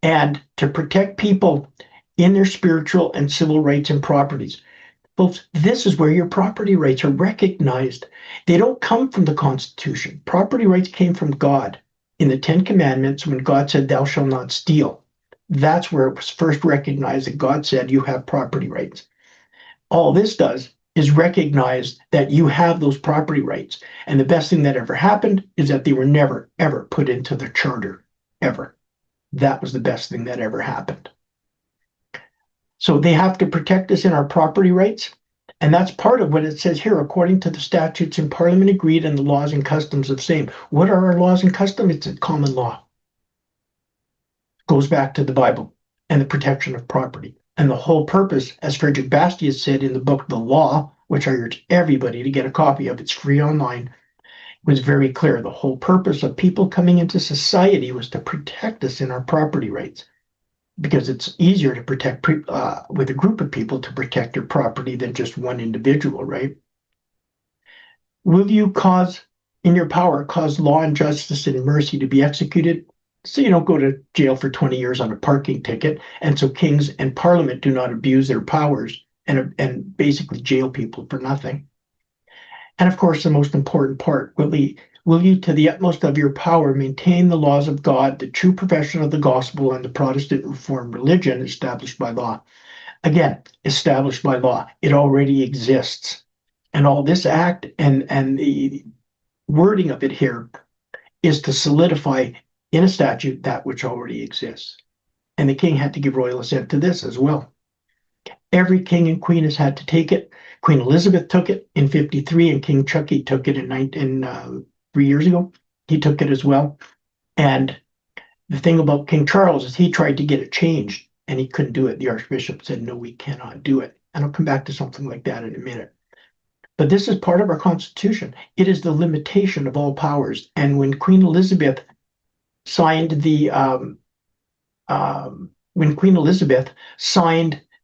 and to protect people in their spiritual and civil rights and properties. Folks, this is where your property rights are recognized. They don't come from the Constitution. Property rights came from God in the Ten Commandments when God said, "Thou shalt not steal." That's where it was first recognized that God said you have property rights. All this does is recognize that you have those property rights. And the best thing that ever happened is that they were never, ever put into the charter, ever. That was the best thing that ever happened. So they have to protect us in our property rights. And that's part of what it says here, according to the statutes in Parliament agreed and the laws and customs of same. What are our laws and customs? It's a common law. Goes back to the Bible and the protection of property. And the whole purpose, as Frederick Bastiat said in the book The Law, which I urge everybody to get a copy of, it's free online, was very clear. The whole purpose of people coming into society was to protect us in our property rights, because it's easier to protect with a group of people to protect your property than just one individual, right? Will you cause, in your power, cause law and justice and mercy to be executed, so you don't go to jail for 20 years on a parking ticket, and so kings and parliament do not abuse their powers and basically jail people for nothing? And of course, the most important part, will you, to the utmost of your power, maintain the laws of God, the true profession of the gospel, and the Protestant Reformed religion established by law? Again, established by law. It already exists. And all this act and the wording of it here is to solidify in a statute that which already exists. And the king had to give royal assent to this as well. Every king and queen has had to take it. Queen Elizabeth took it in 1953, and King Chucky took it in 3 years ago. He took it as well. And the thing about King Charles is he tried to get it changed, and he couldn't do it. The Archbishop said, no, we cannot do it. And I'll come back to something like that in a minute. But this is part of our Constitution. It is the limitation of all powers. And when Queen Elizabeth signed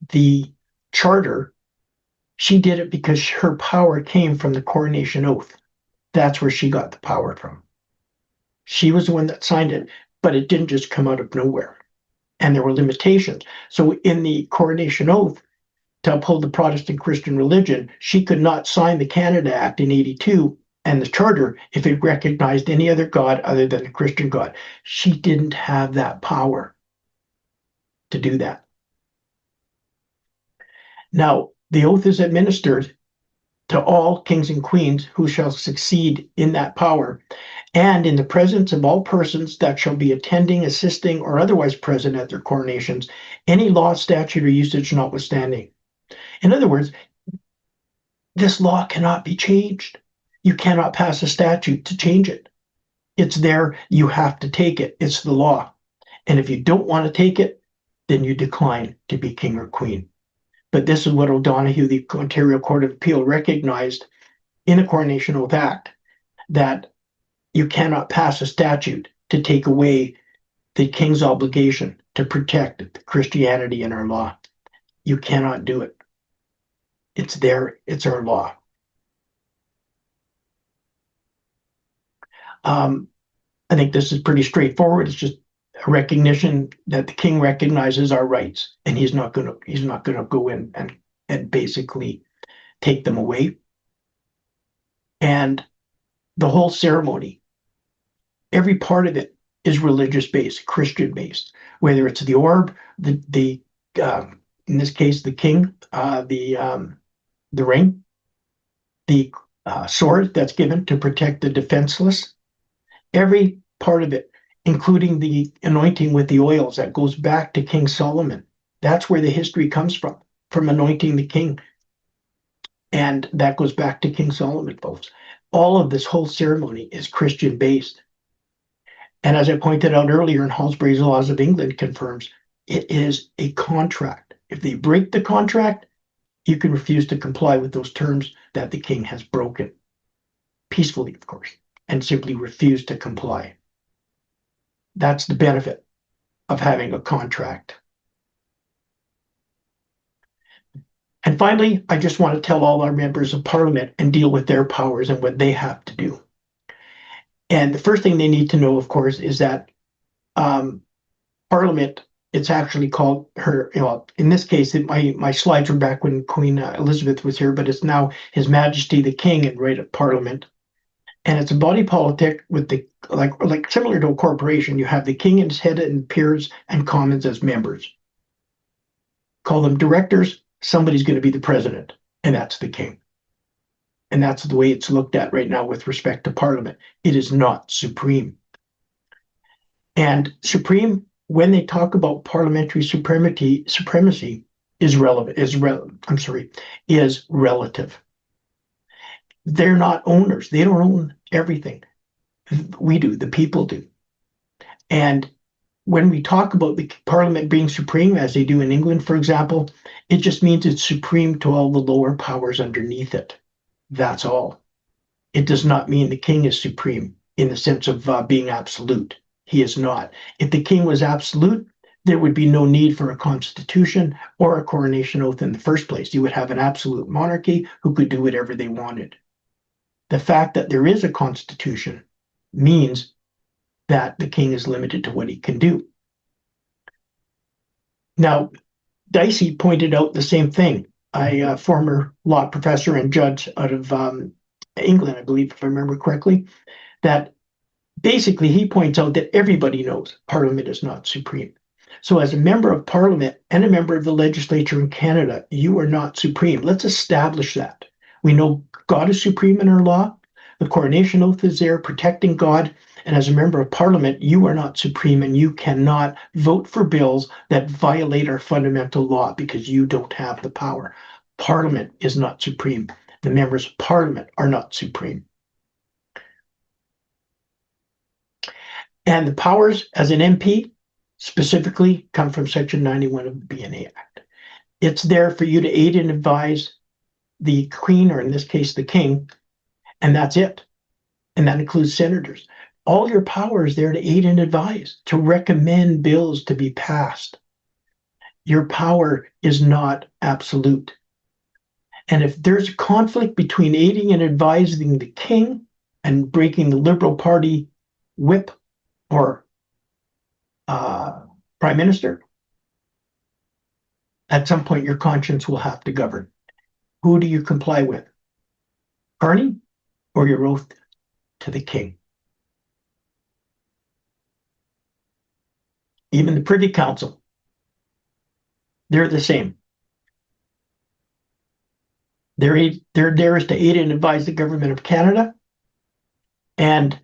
the charter, she did it because her power came from the coronation oath. That's where she got the power from. She was the one that signed it, but it didn't just come out of nowhere. And there were limitations. So in the coronation oath, to uphold the Protestant Christian religion, she could not sign the Canada Act in 1982 and the charter if it recognized any other God other than the Christian God. She didn't have that power to do that. Now, the oath is administered to all kings and queens who shall succeed in that power, and in the presence of all persons that shall be attending, assisting, or otherwise present at their coronations, any law, statute, or usage notwithstanding. In other words, this law cannot be changed. You cannot pass a statute to change it. It's there. You have to take it. It's the law. And if you don't want to take it, then you decline to be king or queen. But this is what O'Donoghue, the Ontario Court of Appeal, recognized in the Coronation Oath Act, that you cannot pass a statute to take away the king's obligation to protect Christianity in our law. You cannot do it. It's there. It's our law. I think this is pretty straightforward. It's just a recognition that the king recognizes our rights, and he's not going to go in and basically take them away. And the whole ceremony, every part of it is religious based, Christian based. Whether it's the orb, the in this case the king, the ring, the sword that's given to protect the defenseless. Every part of it, including the anointing with the oils, that goes back to King Solomon. That's where the history comes from anointing the king. And that goes back to King Solomon, folks. All of this whole ceremony is Christian based. And as I pointed out earlier, in Halsbury's Laws of England confirms, it is a contract. If they break the contract, you can refuse to comply with those terms that the king has broken. Peacefully, of course, and simply refuse to comply. That's the benefit of having a contract. And finally, I just want to tell all our members of Parliament and deal with their powers and what they have to do. And the first thing they need to know, of course, is that Parliament, it's actually called her, in this case, my slides were back when Queen Elizabeth was here, but it's now His Majesty the King and right at Parliament. And it's a body politic with the, like similar to a corporation. You have the king and his head and peers and commons as members. Call them directors. Somebody's going to be the president, and that's the king. And that's the way it's looked at right now with respect to Parliament. It is not supreme. And supreme, when they talk about parliamentary supremacy, is relative. They're not owners. They don't own everything. We do, the people do. And when we talk about the Parliament being supreme, as they do in England, for example, it just means it's supreme to all the lower powers underneath it. That's all. It does not mean the king is supreme in the sense of being absolute. He is not. If the king was absolute, there would be no need for a constitution or a coronation oath in the first place. You would have an absolute monarchy who could do whatever they wanted. The fact that there is a constitution means that the king is limited to what he can do. Now, Dicey pointed out the same thing. A former law professor and judge out of England, I believe, if I remember correctly, that basically he points out that everybody knows Parliament is not supreme. So as a member of Parliament and a member of the legislature in Canada, you are not supreme. Let's establish that. We know God is supreme in our law. The coronation oath is there protecting God. And as a member of Parliament, you are not supreme, and you cannot vote for bills that violate our fundamental law because you don't have the power. Parliament is not supreme. The members of Parliament are not supreme. And the powers as an MP specifically come from Section 91 of the BNA Act. It's there for you to aid and advise the Queen, or in this case, the King, and that's it. And that includes senators. All your power is there to aid and advise, to recommend bills to be passed. Your power is not absolute. And if there's a conflict between aiding and advising the king and breaking the Liberal Party whip or prime minister, at some point your conscience will have to govern. Who do you comply with? Carney or your oath to the king? Even the Privy Council, they're the same. They're there is to aid and advise the government of Canada, and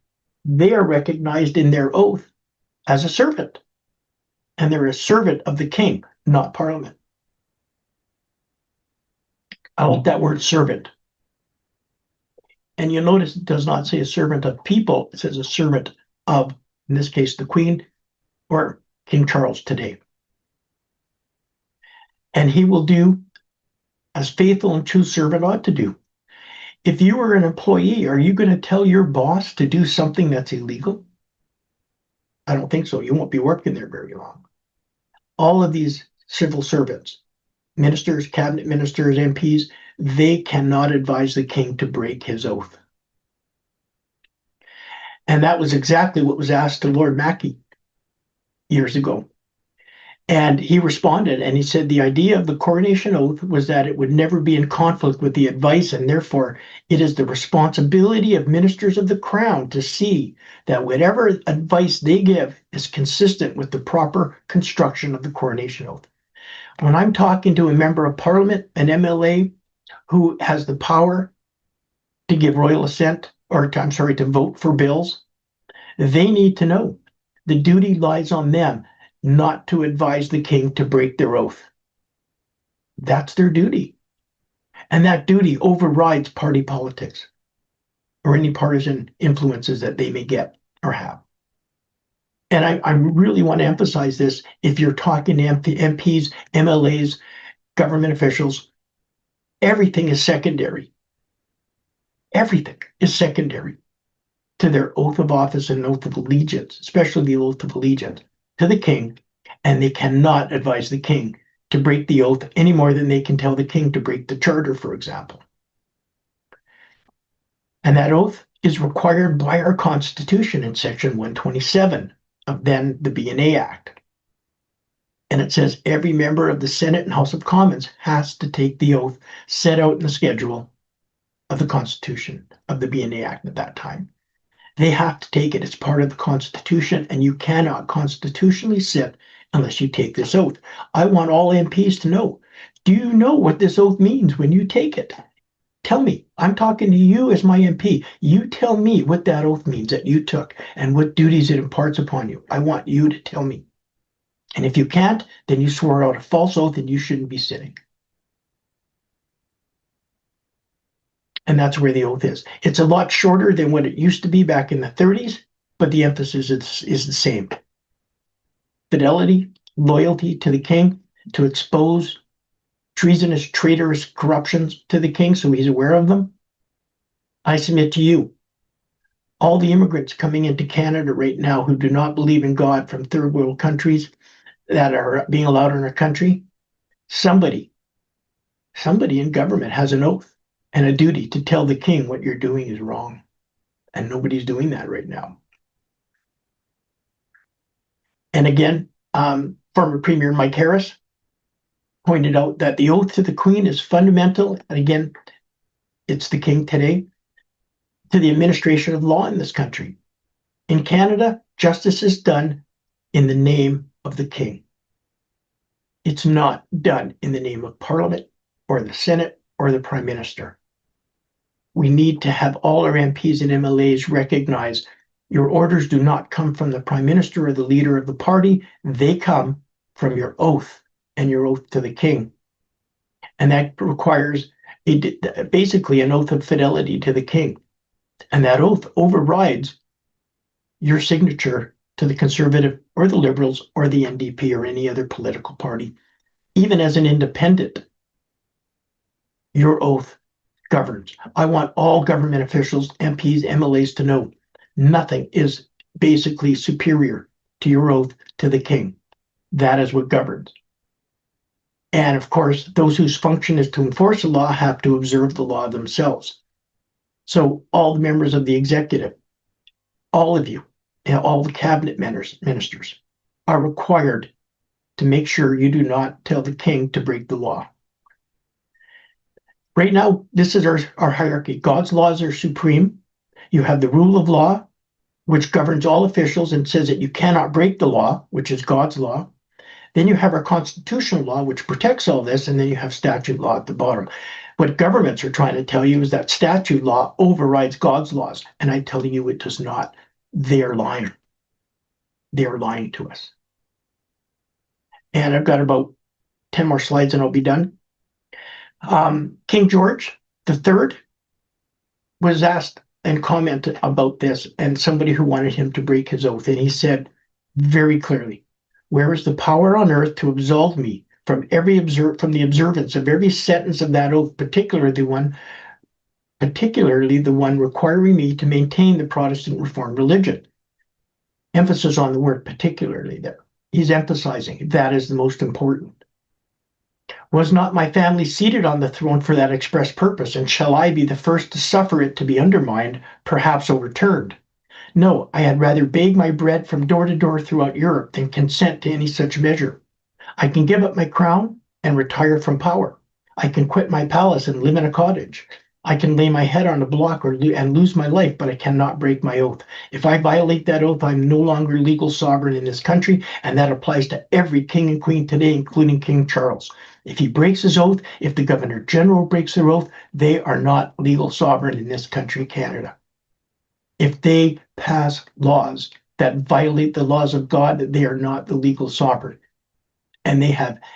they are recognized in their oath as a servant. And they're a servant of the king, not Parliament. I like that word servant. And you'll notice it does not say a servant of people, it says a servant of, in this case, the Queen, or King Charles today. And he will do as faithful and true servant ought to do. If you were an employee, are you going to tell your boss to do something that's illegal? I don't think so. You won't be working there very long. All of these civil servants, ministers, cabinet ministers, MPs, they cannot advise the king to break his oath. And that was exactly what was asked to Lord Mackay years ago. And he responded and he said the idea of the coronation oath was that it would never be in conflict with the advice, and therefore it is the responsibility of ministers of the crown to see that whatever advice they give is consistent with the proper construction of the coronation oath. When I'm talking to a member of parliament, an MLA, who has the power to give royal assent, or to vote for bills, they need to know the duty lies on them not to advise the king to break their oath. That's their duty. And that duty overrides party politics or any partisan influences that they may get or have. And I really want to emphasize this. If you're talking to MPs, MLAs, government officials, everything is secondary. Everything is secondary to their oath of office and oath of allegiance, especially the oath of allegiance to the king, and they cannot advise the king to break the oath any more than they can tell the king to break the charter, for example. And that oath is required by our Constitution in Section 127 of then the B&A Act. And it says every member of the Senate and House of Commons has to take the oath set out in the schedule of the Constitution of the B&A Act at that time. They have to take it. It's part of the Constitution, and you cannot constitutionally sit unless you take this oath. I want all MPs to know, do you know what this oath means when you take it? Tell me. I'm talking to you as my MP. You tell me what that oath means that you took and what duties it imparts upon you. I want you to tell me. And if you can't, then you swore out a false oath and you shouldn't be sitting. And that's where the oath is. It's a lot shorter than what it used to be back in the 30s, but the emphasis is the same. Fidelity, loyalty to the king, to expose treasonous, traitorous corruptions to the king so he's aware of them. I submit to you, all the immigrants coming into Canada right now who do not believe in God from third world countries that are being allowed in our country, somebody in government has an oath and a duty to tell the king what you're doing is wrong. And nobody's doing that right now. And again, former Premier Mike Harris pointed out that the oath to the Queen is fundamental, and again, it's the king today, to the administration of law in this country. In Canada, justice is done in the name of the king. It's not done in the name of Parliament or the Senate or the Prime Minister. We need to have all our MPs and MLAs recognize your orders do not come from the Prime Minister or the leader of the party. They come from your oath and your oath to the king. And that requires basically an oath of fidelity to the king. And that oath overrides your signature to the Conservative or the Liberals or the NDP or any other political party. Even as an independent, your oath governs. I want all government officials, MPs, MLAs to know nothing is basically superior to your oath to the king. That is what governs. And of course, those whose function is to enforce the law have to observe the law themselves. So all the members of the executive, all of you, and all the cabinet ministers are required to make sure you do not tell the king to break the law. Right now, this is our hierarchy. God's laws are supreme. You have the rule of law, which governs all officials and says that you cannot break the law, which is God's law. Then you have our constitutional law, which protects all this, and then you have statute law at the bottom. What governments are trying to tell you is that statute law overrides God's laws, and I'm telling you it does not. They are lying. They are lying to us. And I've got about 10 more slides and I'll be done. King George III was asked and commented about this, and somebody who wanted him to break his oath, and he said very clearly, Where is the power on earth to absolve me from the observance of every sentence of that oath, particularly the one requiring me to maintain the Protestant Reformed religion? Emphasis on the word particularly there. He's emphasizing that is the most important. Was not my family seated on the throne for that express purpose, and shall I be the first to suffer it to be undermined, perhaps overturned? No, I had rather beg my bread from door to door throughout Europe than consent to any such measure. I can give up my crown and retire from power. I can quit my palace and live in a cottage. I can lay my head on a block and lose my life, but I cannot break my oath. If I violate that oath, I'm no longer legal sovereign in this country, and that applies to every king and queen today, including King Charles. If he breaks his oath, if the Governor General breaks their oath, they are not legal sovereign in this country, Canada. If they pass laws that violate the laws of God, they are not the legal sovereign. And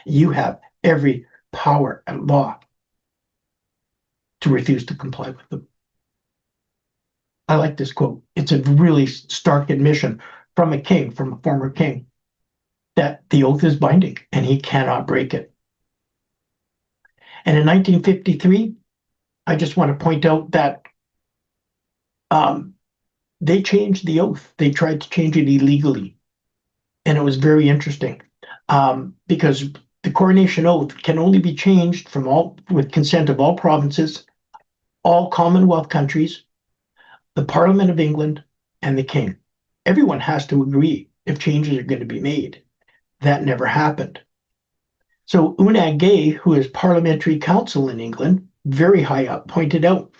you have every power and law to refuse to comply with them. I like this quote. It's a really stark admission from a former king, that the oath is binding and he cannot break it. And in 1953, I just want to point out that they changed the oath. They tried to change it illegally. And it was very interesting because the coronation oath can only be changed with consent of all provinces, all Commonwealth countries, the Parliament of England, and the King. Everyone has to agree if changes are going to be made. That never happened. So Unag Gay, who is parliamentary counsel in England, very high up, pointed out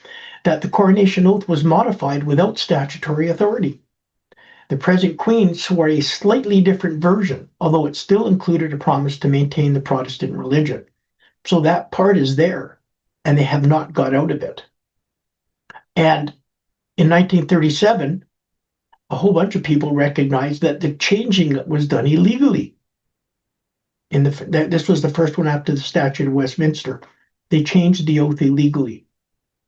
that the coronation oath was modified without statutory authority. The present Queen swore a slightly different version, although it still included a promise to maintain the Protestant religion. So that part is there, and they have not got out of it. And in 1937, a whole bunch of people recognized that the changing was done illegally. This was the first one after the Statute of Westminster. They changed the oath illegally.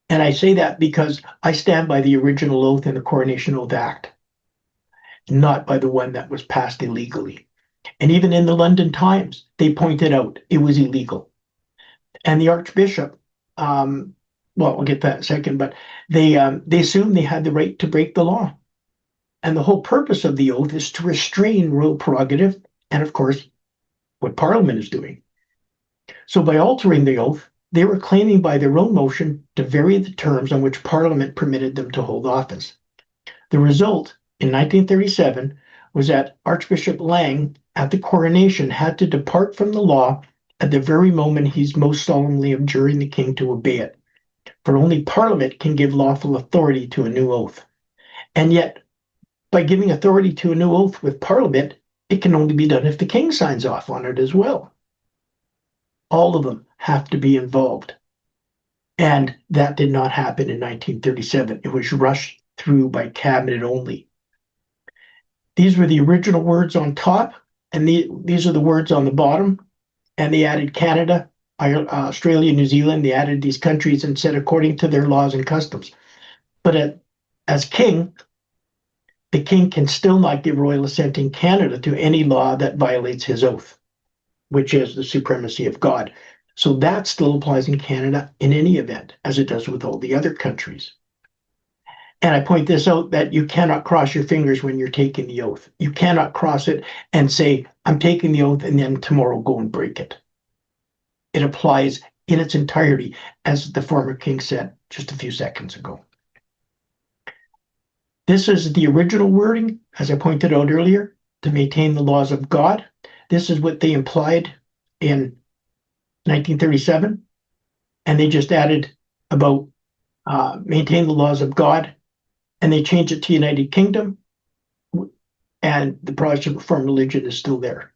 And I say that because I stand by the original oath in the Coronation Oath Act, not by the one that was passed illegally. And even in the London Times, they pointed out it was illegal. And the Archbishop, we'll get that in a second, but they assumed they had the right to break the law. And the whole purpose of the oath is to restrain royal prerogative and, of course, what Parliament is doing. So by altering the oath, they were claiming by their own motion to vary the terms on which Parliament permitted them to hold office. The result in 1937 was that Archbishop Lang at the coronation had to depart from the law at the very moment he's most solemnly adjuring the king to obey it. For only Parliament can give lawful authority to a new oath. And yet, by giving authority to a new oath with Parliament, it can only be done if the king signs off on it as well. All of them have to be involved. And that did not happen in 1937. It was rushed through by cabinet only. These were the original words on top, and these are the words on the bottom. And they added Canada, Australia, New Zealand. They added these countries and said according to their laws and customs. But as king, the king can still not give royal assent in Canada to any law that violates his oath, which is the supremacy of God. So that still applies in Canada in any event, as it does with all the other countries. And I point this out that you cannot cross your fingers when you're taking the oath. You cannot cross it and say, I'm taking the oath, and then tomorrow go and break it. It applies in its entirety, as the former king said just a few seconds ago. This is the original wording, as I pointed out earlier, to maintain the laws of God. This is what they implied in 1937, and they just added about maintain the laws of God, and they changed it to United Kingdom, and the Protestant Reformed religion is still there,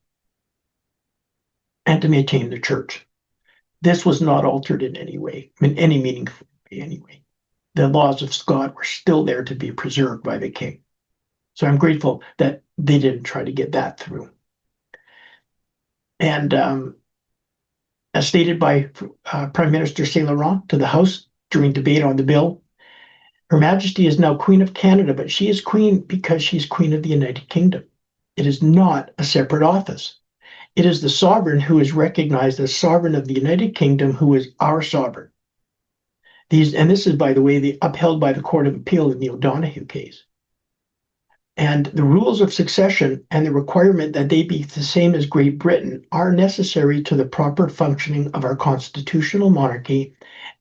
and to maintain the church. This was not altered in any way, in any meaningful way anyway. The laws of God were still there to be preserved by the king. So I'm grateful that they didn't try to get that through. And as stated by Prime Minister St. Laurent to the House during debate on the bill, Her Majesty is now Queen of Canada, but she is Queen because she's Queen of the United Kingdom. It is not a separate office. It is the sovereign who is recognized as sovereign of the United Kingdom, who is our sovereign. And this is, by the way, upheld by the Court of Appeal in the O'Donoghue case. And the rules of succession and the requirement that they be the same as Great Britain are necessary to the proper functioning of our constitutional monarchy,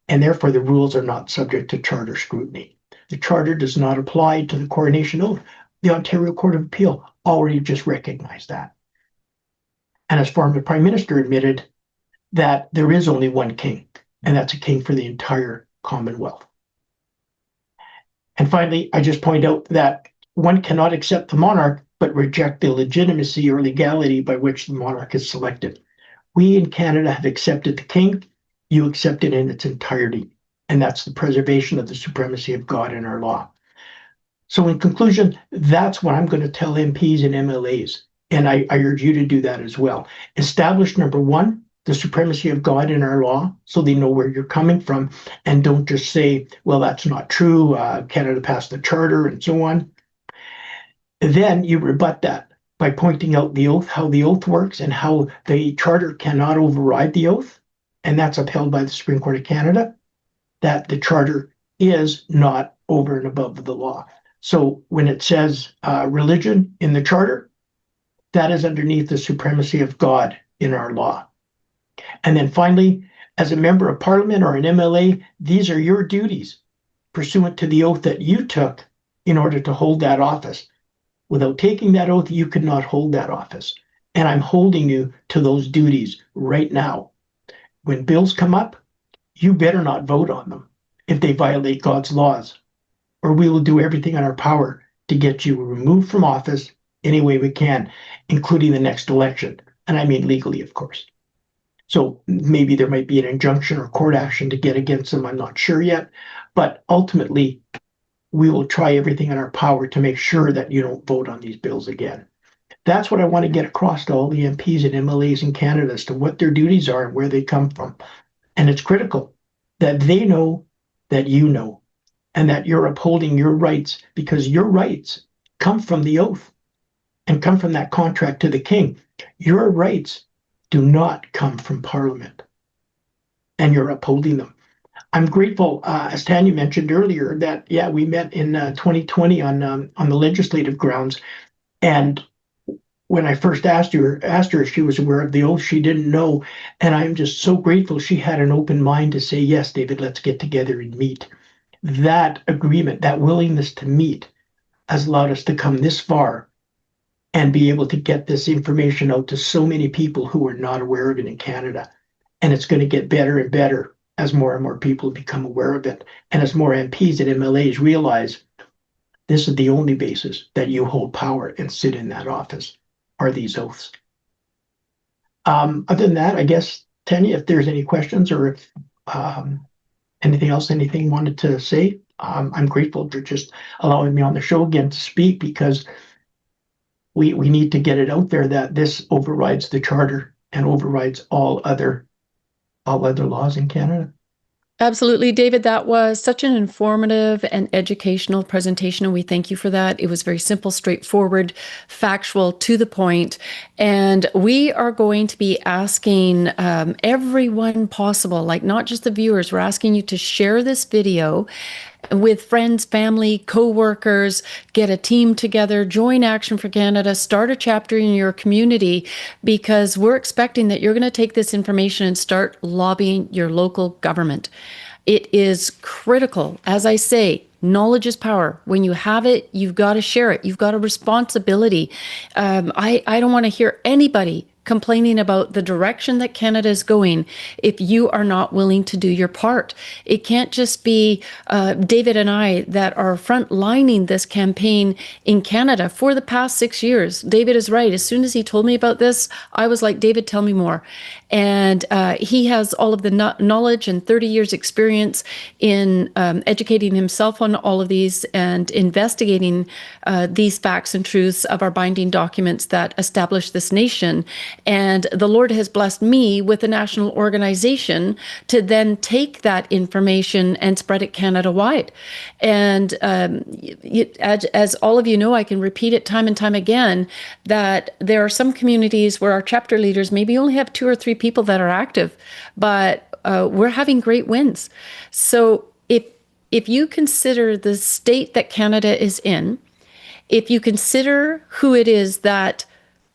and therefore the rules are not subject to charter scrutiny. The charter does not apply to the coronation oath. The Ontario Court of Appeal already just recognized that. And as former Prime Minister admitted, that there is only one king, and that's a king for the entire Commonwealth. And finally, I just point out that one cannot accept the monarch, but reject the legitimacy or legality by which the monarch is selected. We in Canada have accepted the king. You accept it in its entirety. And that's the preservation of the supremacy of God in our law. So in conclusion, that's what I'm going to tell MPs and MLAs. And I urge you to do that as well. Establish, number one, the supremacy of God in our law, so they know where you're coming from, and don't just say, well, that's not true, Canada passed the charter, and so on. Then you rebut that by pointing out the oath, how the oath works, and how the charter cannot override the oath, and that's upheld by the Supreme Court of Canada, that the charter is not over and above the law. So when it says religion in the charter, that is underneath the supremacy of God in our law. And then finally, as a member of Parliament or an MLA, these are your duties pursuant to the oath that you took in order to hold that office. Without taking that oath, you could not hold that office. And I'm holding you to those duties right now. When bills come up, you better not vote on them if they violate God's laws, or we will do everything in our power to get you removed from office any way we can, including the next election. And I mean legally, of course. So maybe there might be an injunction or court action to get against them. I'm not sure yet. But ultimately, we will try everything in our power to make sure that you don't vote on these bills again. That's what I want to get across to all the MPs and MLAs in Canada as to what their duties are and where they come from. And it's critical that they know that you know, and that you're upholding your rights, because your rights come from the oath and come from that contract to the king. Your rights do not come from Parliament, and you're upholding them. I'm grateful, as Tanya mentioned earlier, that, yeah, we met in 2020 on the legislative grounds. And when I first asked her if she was aware of the oath, she didn't know. And I'm just so grateful she had an open mind to say, yes, David, let's get together and meet. That agreement, that willingness to meet has allowed us to come this far and be able to get this information out to so many people who are not aware of it in Canada. And it's going to get better and better as more and more people become aware of it. And as more MPs and MLAs realize this is the only basis that you hold power and sit in that office are these oaths. Other than that, I guess, Tanya, if there's any questions or if anything else, anything you wanted to say, I'm grateful for just allowing me on the show again to speak, because we need to get it out there that this overrides the charter and overrides all other laws in Canada. Absolutely, David. That was such an informative and educational presentation, and we thank you for that. It was very simple, straightforward, factual, to the point. And we are going to be asking everyone possible, like not just the viewers, we're asking you to share this video with friends, family, co-workers, get a team together, join Action for Canada, start a chapter in your community, because we're expecting that you're going to take this information and start lobbying your local government. It is critical. As I say, knowledge is power. When you have it, you've got to share it. You've got a responsibility. I don't want to hear anybody complaining about the direction that Canada is going if you are not willing to do your part. It can't just be David and I that are frontlining this campaign in Canada for the past 6 years. David is right. As soon as he told me about this, I was like, David, tell me more. And he has all of the knowledge and 30 years experience in educating himself on all of these and investigating these facts and truths of our binding documents that establish this nation. And the Lord has blessed me with a national organization to then take that information and spread it Canada-wide. And as all of you know, I can repeat it time and time again, that there are some communities where our chapter leaders maybe only have 2 or 3 people that are active, but we're having great wins. So if you consider the state that Canada is in, if you consider who it is that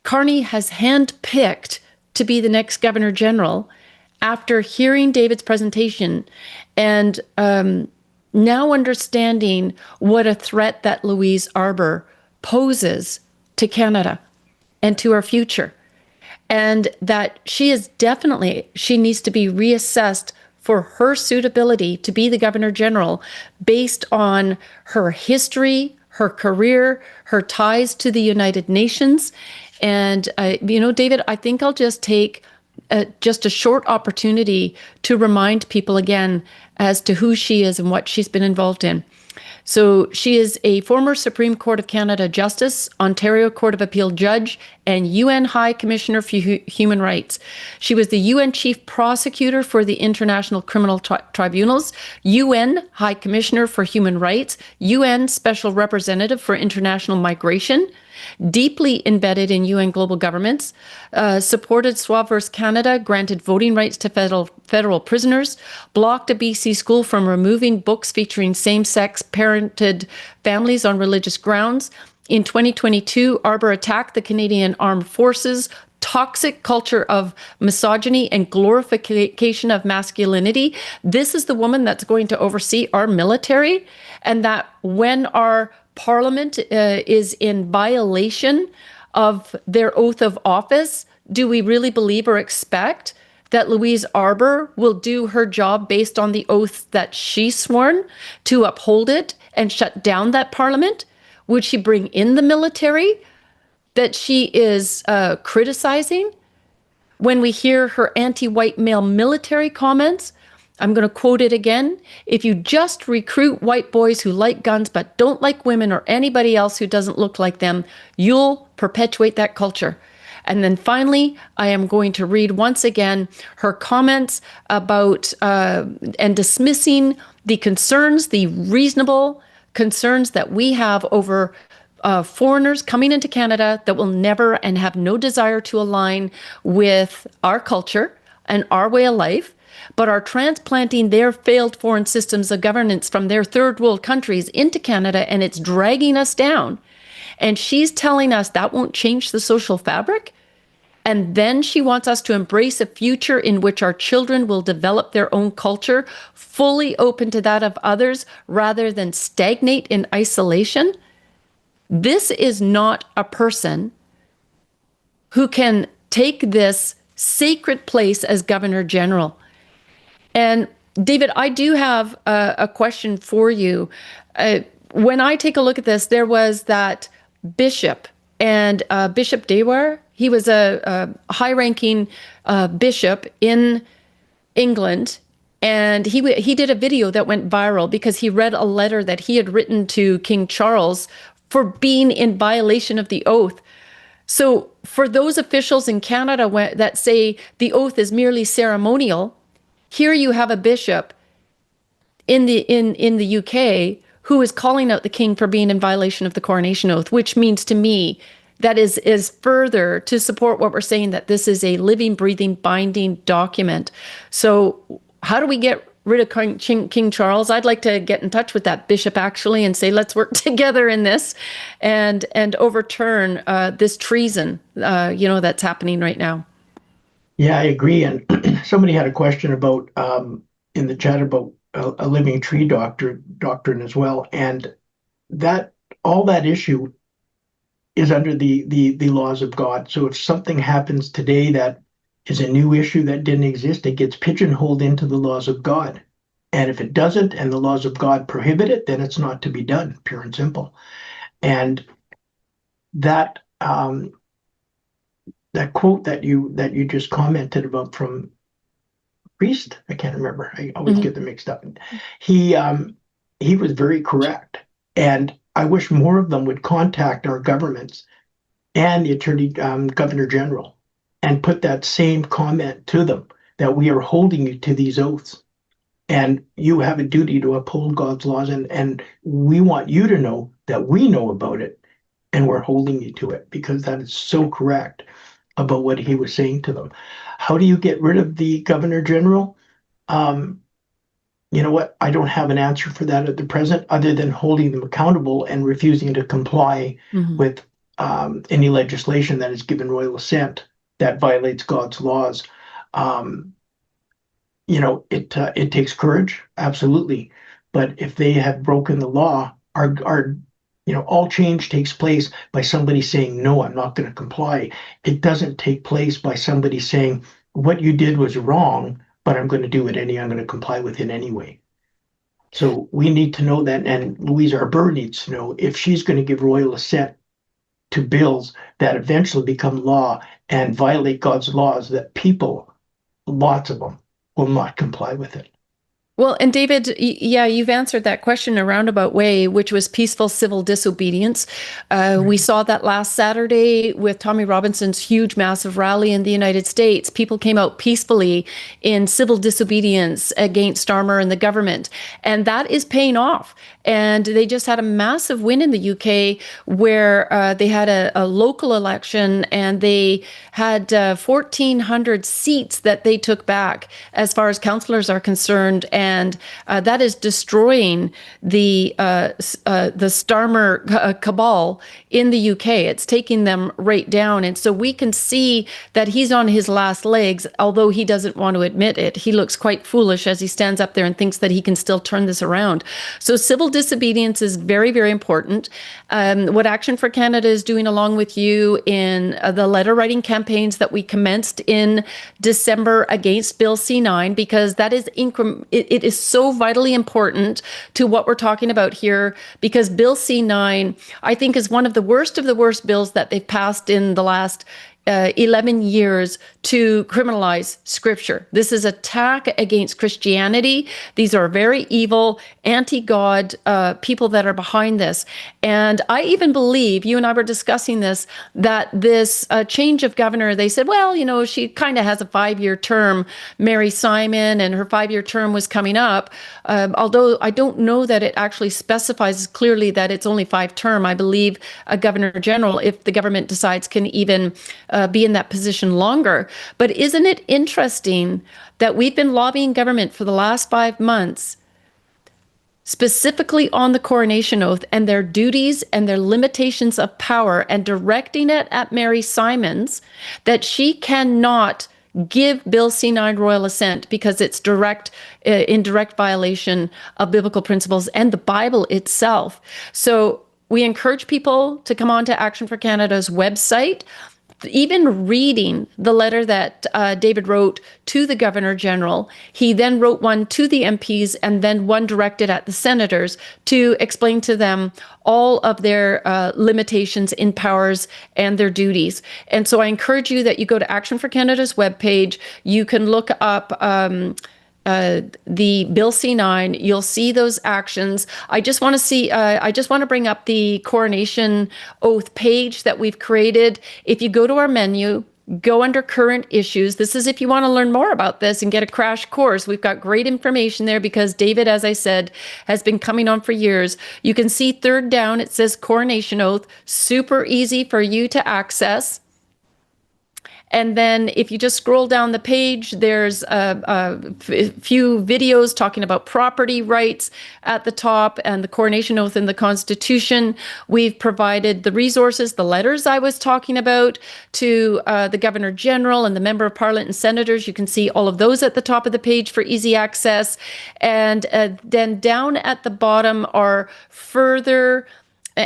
Carney has handpicked to be the next Governor General, after hearing David's presentation and now understanding what a threat that Louise Arbour poses to Canada and to our future, and that she needs to be reassessed for her suitability to be the Governor General based on her history, her career, her ties to the United Nations. And, David, I think I'll just take just a short opportunity to remind people again as to who she is and what she's been involved in. So she is a former Supreme Court of Canada Justice, Ontario Court of Appeal Judge, and UN High Commissioner for Human Rights. She was the UN Chief Prosecutor for the International Criminal Tribunals, UN High Commissioner for Human Rights, UN Special Representative for International Migration, deeply embedded in UN global governments, supported Suave vs. Canada, granted voting rights to federal prisoners, blocked a BC school from removing books featuring same-sex parented families on religious grounds. In 2022, Arbour attacked the Canadian Armed Forces' toxic culture of misogyny and glorification of masculinity. This is the woman that's going to oversee our military, and that when our Parliament is in violation of their oath of office, do we really believe or expect that Louise Arbour will do her job based on the oath that she's sworn to uphold it and shut down that Parliament? Would she bring in the military that she is criticizing? When we hear her anti-white male military comments, I'm going to quote it again. If you just recruit white boys who like guns but don't like women or anybody else who doesn't look like them, you'll perpetuate that culture. And then finally, I am going to read once again her comments about and dismissing the concerns, the reasonable concerns that we have over foreigners coming into Canada that will never and have no desire to align with our culture and our way of life, but are transplanting their failed foreign systems of governance from their third world countries into Canada, and it's dragging us down. And she's telling us that won't change the social fabric. And then she wants us to embrace a future in which our children will develop their own culture, fully open to that of others, rather than stagnate in isolation. This is not a person who can take this sacred place as Governor General. And David, I do have a question for you. When I take a look at this, there was that bishop, and Bishop Dewar. He was a high-ranking bishop in England, and he did a video that went viral because he read a letter that he had written to King Charles for being in violation of the oath. So for those officials in Canada that say the oath is merely ceremonial, here you have a bishop in the UK who is calling out the king for being in violation of the coronation oath, which means to me that is further to support what we're saying, that this is a living, breathing, binding document. So how do we get rid of King Charles? I'd like to get in touch with that bishop actually and say, let's work together in this and overturn this treason, that's happening right now. Yeah, I agree. And somebody had a question about in the chat about a living tree doctrine as well, and that all that issue is under the laws of God. So if something happens today that is a new issue that didn't exist, it gets pigeonholed into the laws of God. And if it doesn't, and the laws of God prohibit it, then it's not to be done, pure and simple. And that that quote that you just commented about from priest, I can't remember. I always get them mixed up. He was very correct, and I wish more of them would contact our governments and the Attorney Governor General and put that same comment to them, that we are holding you to these oaths. And you have a duty to uphold God's laws. And we want you to know that we know about it and we're holding you to it, because that is so correct about what he was saying to them. How do you get rid of the Governor General? You know what? I don't have an answer for that at the present, other than holding them accountable and refusing to comply with any legislation that is given royal assent that violates God's laws. You know, it takes courage, absolutely. But if they have broken the law, all change takes place by somebody saying, no, I'm not going to comply. It doesn't take place by somebody saying, what you did was wrong, but I'm going to do it I'm going to comply with it anyway. So we need to know that, and Louise Arbour needs to know, if she's going to give royal assent to bills that eventually become law and violate God's laws, that people, lots of them, will not comply with it. Well, and David, yeah, you've answered that question in a roundabout way, which was peaceful civil disobedience. We saw that last Saturday with Tommy Robinson's huge, massive rally in the United States. People came out peacefully in civil disobedience against Starmer and the government, and that is paying off. And they just had a massive win in the UK where they had a local election, and they had 1,400 seats that they took back as far as councillors are concerned. And that is destroying the Starmer cabal in the UK. It's taking them right down. And so we can see that he's on his last legs, although he doesn't want to admit it. He looks quite foolish as he stands up there and thinks that he can still turn this around. So civil disobedience is very, very important. What Action for Canada is doing along with you in the letter writing campaigns that we commenced in December against Bill C9, because that is it is so vitally important to what we're talking about here, because Bill C9, I think, is one of the worst bills that they've passed in the last 11 years to criminalize scripture. This is an attack against Christianity. These are very evil, anti-God people that are behind this. And I even believe, you and I were discussing this, that this change of governor, they said, well, you know, she kind of has a 5-year term, Mary Simon, and her 5-year term was coming up. Although I don't know that it actually specifies clearly that it's only 5-term. I believe a governor general, if the government decides, can even be in that position longer. But isn't it interesting that we've been lobbying government for the last 5 months, specifically on the coronation oath and their duties and their limitations of power, and directing it at Mary Simons, that she cannot give Bill C9 royal assent because it's in direct violation of biblical principles and the Bible itself. So we encourage people to come on to Action for Canada's website. Even reading the letter that David wrote to the Governor General, he then wrote one to the MPs and then one directed at the senators to explain to them all of their limitations in powers and their duties. And so I encourage you that you go to Action for Canada's webpage. You can look up the Bill C9, you'll see those actions. I just want to bring up the coronation oath page that we've created. If you go to our menu, go under current issues. This is if you want to learn more about this and get a crash course. We've got great information there because David, as I said, has been coming on for years. You can see third down, it says coronation oath, super easy for you to access. And then if you just scroll down the page, there's a few videos talking about property rights at the top and the coronation oath and the Constitution. We've provided the resources, the letters I was talking about to the Governor General and the Member of Parliament and Senators. You can see all of those at the top of the page for easy access. And then down at the bottom are further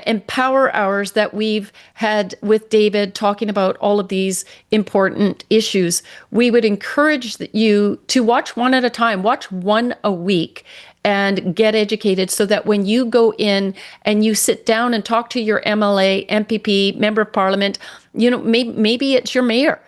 empower hours that we've had with David talking about all of these important issues. We would encourage you to watch one at a time, watch one a week and get educated so that when you go in and you sit down and talk to your MLA, MPP, Member of Parliament, you know, maybe it's your mayor.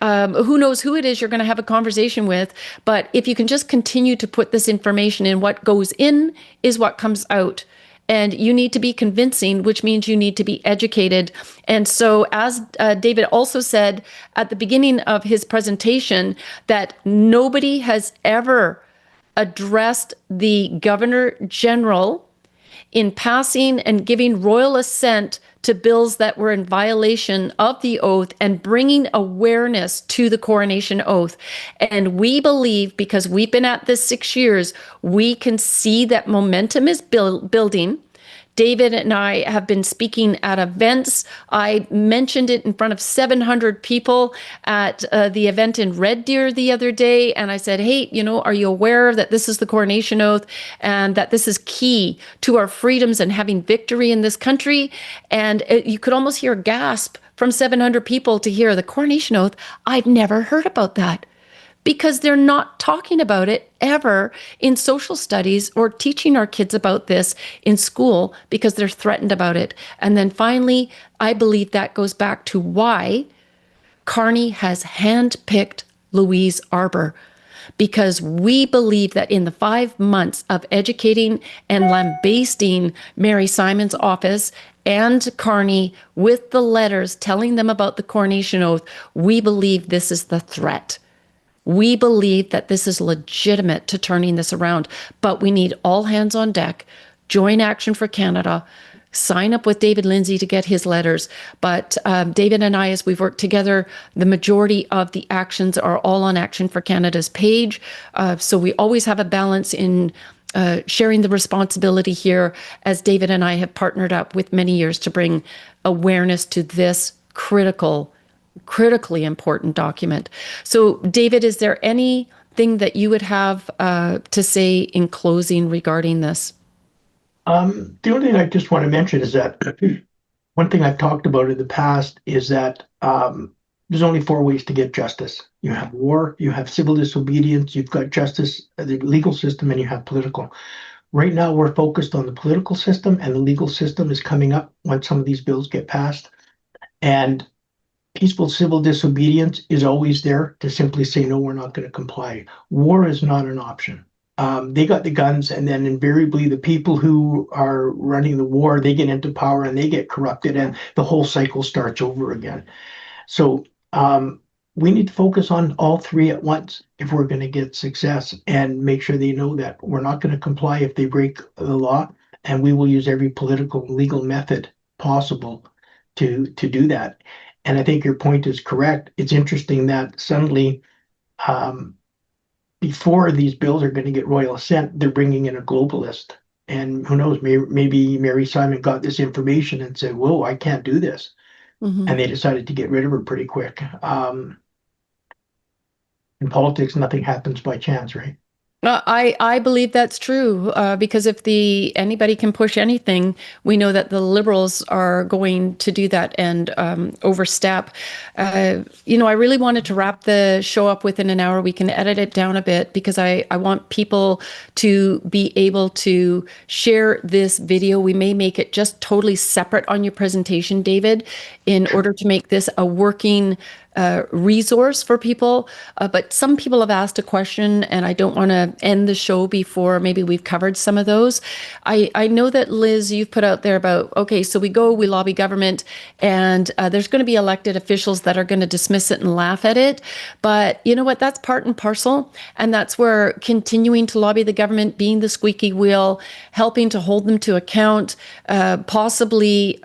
Who knows who it is you're going to have a conversation with, but if you can just continue to put this information in, what goes in is what comes out. And you need to be convincing, which means you need to be educated. And so, as David also said at the beginning of his presentation, that nobody has ever addressed the Governor General in passing and giving royal assent to bills that were in violation of the oath and bringing awareness to the coronation oath. And we believe, because we've been at this 6 years, we can see that momentum is building. David and I have been speaking at events. I mentioned it in front of 700 people at the event in Red Deer the other day. And I said, hey, are you aware that this is the coronation oath and that this is key to our freedoms and having victory in this country? And you could almost hear a gasp from 700 people to hear the coronation oath. I've never heard about that. Because they're not talking about it ever in social studies or teaching our kids about this in school because they're threatened about it. And then finally, I believe that goes back to why Carney has handpicked Louise Arbour, because we believe that in the 5 months of educating and lambasting Mary Simon's office and Carney with the letters telling them about the coronation oath, we believe this is the threat. We believe that this is legitimate to turning this around, but we need all hands on deck. Join Action for Canada. Sign up with David Lindsay to get his letters. But David and I, as we've worked together, the majority of the actions are all on Action for Canada's page. So we always have a balance in sharing the responsibility here, as David and I have partnered up with many years to bring awareness to this critically important document. So, David, is there anything that you would have to say in closing regarding this? The only thing I just want to mention is that one thing I've talked about in the past is that there's only 4 ways to get justice. You have war, you have civil disobedience, you've got justice, the legal system, and you have political. Right now, we're focused on the political system, and the legal system is coming up once some of these bills get passed. And peaceful civil disobedience is always there to simply say, no, we're not going to comply. War is not an option. They got the guns, and then invariably the people who are running the war, they get into power and they get corrupted, and the whole cycle starts over again. So we need to focus on all 3 at once if we're going to get success, and make sure they know that we're not going to comply if they break the law, and we will use every political and legal method possible to do that. And I think your point is correct. It's interesting that suddenly, before these bills are going to get royal assent, they're bringing in a globalist. And who knows, maybe Mary Simon got this information and said, whoa, I can't do this. Mm-hmm. And they decided to get rid of her pretty quick. In politics, nothing happens by chance, right? I believe that's true, because if anybody can push anything, we know that the Liberals are going to do that and overstep. I really wanted to wrap the show up within an hour. We can edit it down a bit because I want people to be able to share this video. We may make it just totally separate on your presentation, David, in order to make this a working resource for people. But some people have asked a question, and I don't want to end the show before maybe we've covered some of those. I know that, Liz, you've put out there about, okay, so we lobby government, and there's going to be elected officials that are going to dismiss it and laugh at it. But you know what? That's part and parcel. And that's where continuing to lobby the government, being the squeaky wheel, helping to hold them to account, possibly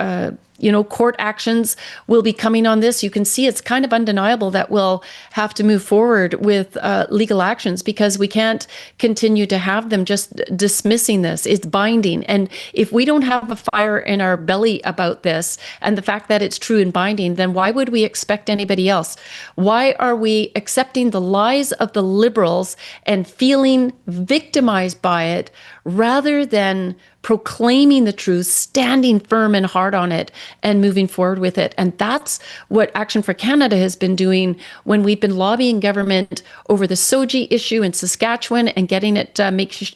court actions will be coming on this. You can see it's kind of undeniable that we'll have to move forward with legal actions, because we can't continue to have them just dismissing this. It's binding. And if we don't have a fire in our belly about this and the fact that it's true and binding, then why would we expect anybody else? Why are we accepting the lies of the Liberals and feeling victimized by it rather than proclaiming the truth, standing firm and hard on it, and moving forward with it? And that's what Action for Canada has been doing when we've been lobbying government over the SOGI issue in Saskatchewan and getting it,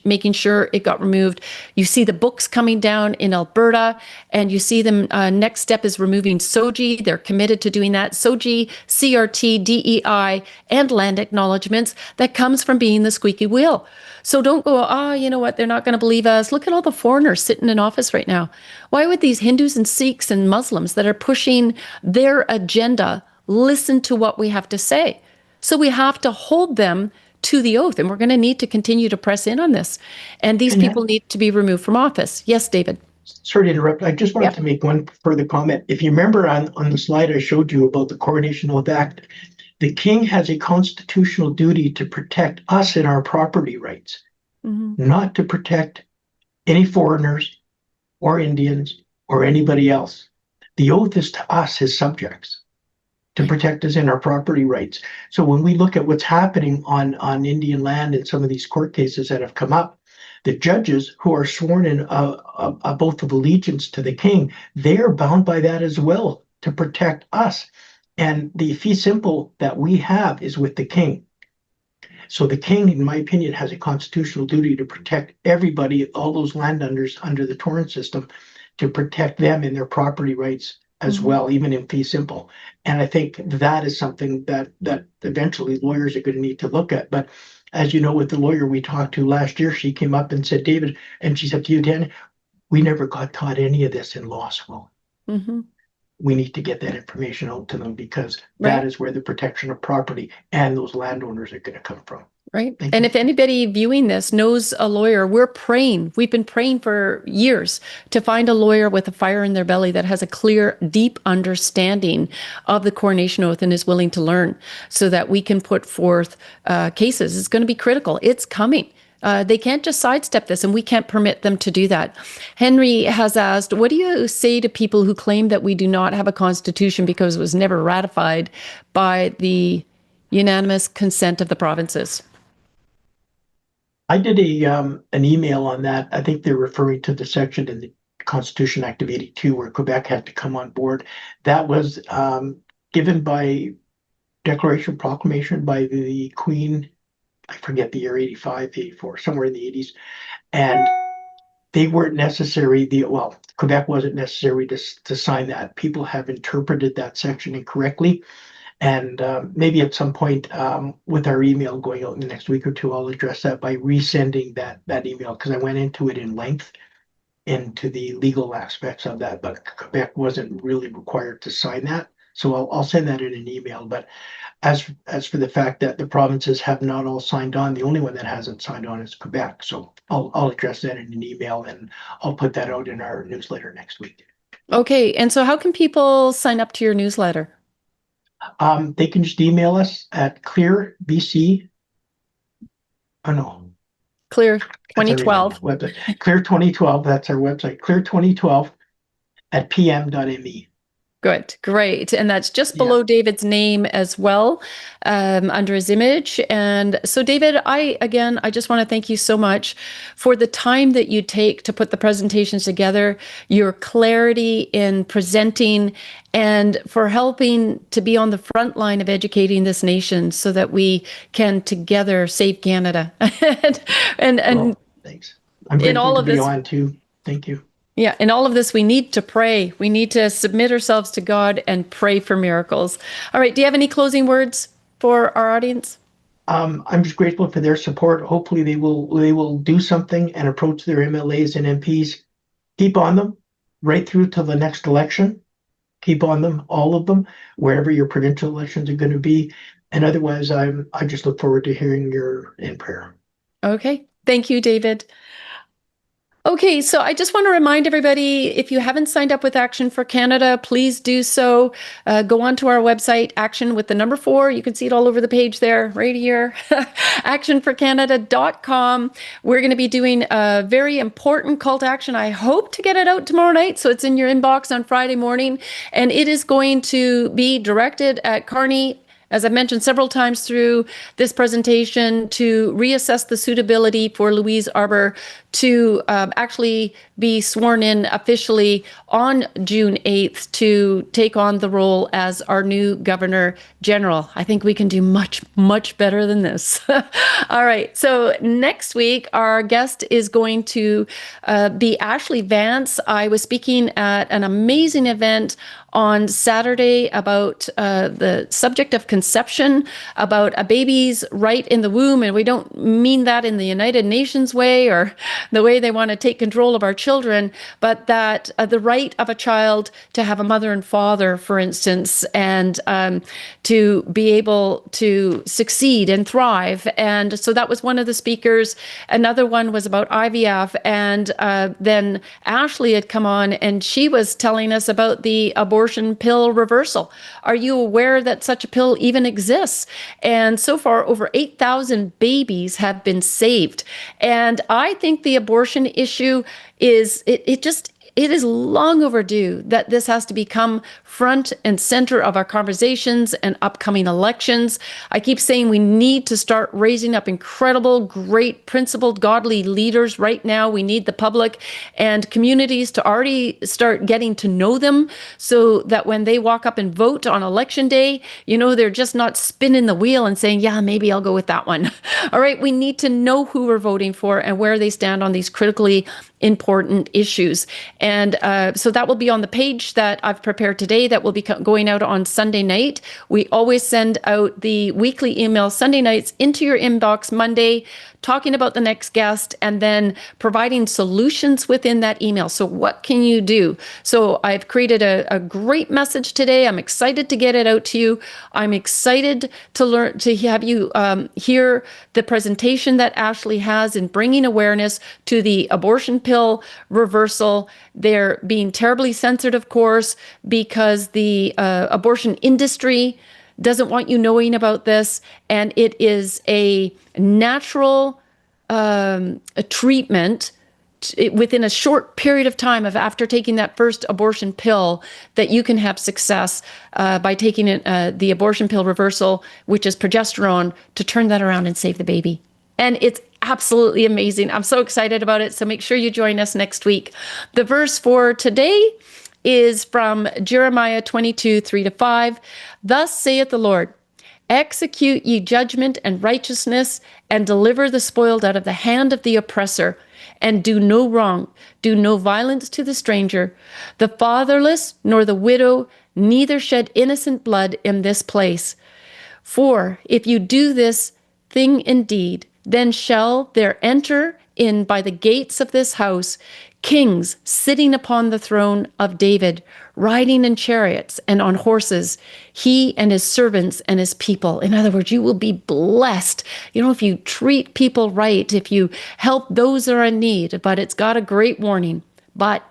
making sure it got removed. You see the books coming down in Alberta, and you see them, next step is removing SOGI. They're committed to doing that. SOGI, CRT, DEI, and land acknowledgements, that comes from being the squeaky wheel. So don't go, you know what, they're not going to believe us. Look at all the foreign foreigners sitting in office right now? Why would these Hindus and Sikhs and Muslims that are pushing their agenda listen to what we have to say? So we have to hold them to the oath, and we're going to need to continue to press in on this. And these people need to be removed from office. Yes, David. Sorry to interrupt. I just wanted to make one further comment. If you remember on the slide I showed you about the Coronation Oath Act, the king has a constitutional duty to protect us and our property rights, not to protect any foreigners or Indians or anybody else. The oath is to us, his subjects, to protect us in our property rights. So when we look at what's happening on Indian land in some of these court cases that have come up, the judges who are sworn in a oath of allegiance to the king, they are bound by that as well to protect us. And the fee simple that we have is with the king. So the king, in my opinion, has a constitutional duty to protect everybody, all those landowners under the Torrent system, to protect them in their property rights as well, even in fee simple. And I think that is something that eventually lawyers are going to need to look at. But as you know, with the lawyer we talked to last year, she came up and said, David, and she said to you, Dan, we never got taught any of this in law school. We need to get that information out to them because that is where the protection of property and those landowners are going to come from. Right. And if anybody viewing this knows a lawyer, we're praying. We've been praying for years to find a lawyer with a fire in their belly that has a clear, deep understanding of the Coronation Oath and is willing to learn so that we can put forth cases. It's going to be critical. It's coming. They can't just sidestep this, and we can't permit them to do that. Henry has asked, what do you say to people who claim that we do not have a constitution because it was never ratified by the unanimous consent of the provinces? I did an email on that. I think they're referring to the section in the Constitution Act of 82 where Quebec had to come on board. That was given by declaration proclamation by the Queen. I forget the year, 85, 84, somewhere in the 80s. And they weren't necessary. Quebec wasn't necessary to sign that. People have interpreted that section incorrectly. And maybe at some point with our email going out in the next week or two, I'll address that by resending that email because I went into it in length into the legal aspects of that, but Quebec wasn't really required to sign that. So I'll send that in an email. But as for the fact that the provinces have not all signed on, the only one that hasn't signed on is Quebec. So I'll address that in an email and I'll put that out in our newsletter next week. Okay. And so how can people sign up to your newsletter? They can just email us at clearbc. Oh no. Clear 2012. Website. Clear 2012. That's our website. Clear 2012 at pm.me. Good, great. And that's just below David's name as well, under his image. And so, David, I just want to thank you so much for the time that you take to put the presentations together, your clarity in presenting, and for helping to be on the front line of educating this nation so that we can together save Canada. and thanks. I'm grateful to be on too. Thank you. Yeah, in all of this, we need to pray. We need to submit ourselves to God and pray for miracles. All right, do you have any closing words for our audience? I'm just grateful for their support. Hopefully they will do something and approach their MLAs and MPs. Keep on them right through to the next election. Keep on them, all of them, wherever your provincial elections are going to be. And otherwise, I just look forward to hearing your in prayer. Okay, thank you, David. Okay, so I just want to remind everybody, if you haven't signed up with Action for Canada, please do so. Go on to our website, Action with the number 4. You can see it all over the page there, right here, actionforcanada.com. We're going to be doing a very important call to action. I hope to get it out tomorrow night, so it's in your inbox on Friday morning. And it is going to be directed at Carney, as I've mentioned several times through this presentation, to reassess the suitability for Louise Arbour to actually be sworn in officially on June 8th to take on the role as our new Governor General. I think we can do much, much better than this. All right. So next week, our guest is going to be Ashley Vance. I was speaking at an amazing event on Saturday about the subject of conception, about a baby's right in the womb. And we don't mean that in the United Nations way or the way they want to take control of our children, but that the right of a child to have a mother and father, for instance, and to be able to succeed and thrive. And so that was one of the speakers. Another one was about IVF. And then Ashley had come on and she was telling us about the abortion pill reversal. Are you aware that such a pill even exists? And so far, over 8,000 babies have been saved. And I think the abortion issue is, it is long overdue that this has to become front and center of our conversations and upcoming elections. I keep saying we need to start raising up incredible, great, principled, godly leaders right now. We need the public and communities to already start getting to know them so that when they walk up and vote on election day, they're just not spinning the wheel and saying, yeah, maybe I'll go with that one. All right, we need to know who we're voting for and where they stand on these critically important issues. And so that will be on the page that I've prepared today that will be going out on Sunday night. We always send out the weekly email Sunday nights into your inbox Monday, talking about the next guest and then providing solutions within that email. So what can you do? So I've created a great message today. I'm excited to get it out to you. I'm excited to have you hear the presentation that Ashley has in bringing awareness to the abortion pill reversal. They're being terribly censored, of course, because the abortion industry doesn't want you knowing about this. And it is a natural a treatment within a short period of time of after taking that first abortion pill that you can have success by taking the abortion pill reversal, which is progesterone, to turn that around and save the baby. And it's absolutely amazing. I'm so excited about it. So make sure you join us next week. The verse for today is from Jeremiah 22, 3-5. Thus saith the Lord, execute ye judgment and righteousness, and deliver the spoiled out of the hand of the oppressor, and do no wrong, do no violence to the stranger, the fatherless, nor the widow, neither shed innocent blood in this place. For if you do this thing indeed, then shall there enter in by the gates of this house kings sitting upon the throne of David, riding in chariots and on horses, he and his servants and his people. In other words, you will be blessed, if you treat people right, if you help those that are in need. But it's got a great warning. But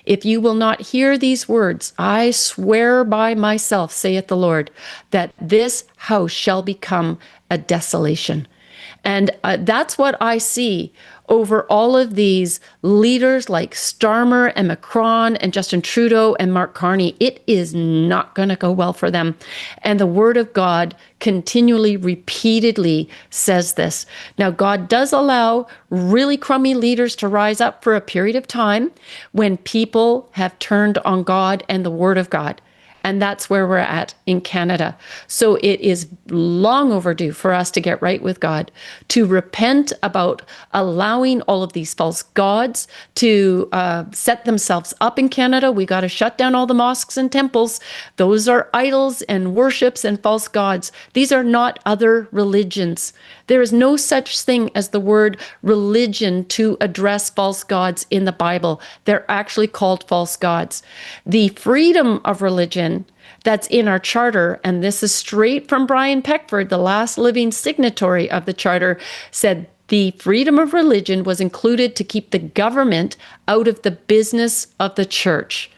if you will not hear these words, I swear by myself, saith the Lord, that this house shall become a desolation. And that's what I see over all of these leaders like Starmer and Macron and Justin Trudeau and Mark Carney. It is not going to go well for them. And the Word of God continually, repeatedly says this. Now, God does allow really crummy leaders to rise up for a period of time when people have turned on God and the Word of God. And that's where we're at in Canada. So it is long overdue for us to get right with God, to repent about allowing all of these false gods to set themselves up in Canada. We got to shut down all the mosques and temples. Those are idols and worships and false gods. These are not other religions. There is no such thing as the word religion to address false gods in the Bible. They're actually called false gods. The freedom of religion that's in our charter, and this is straight from Brian Peckford, the last living signatory of the charter, said the freedom of religion was included to keep the government out of the business of the church.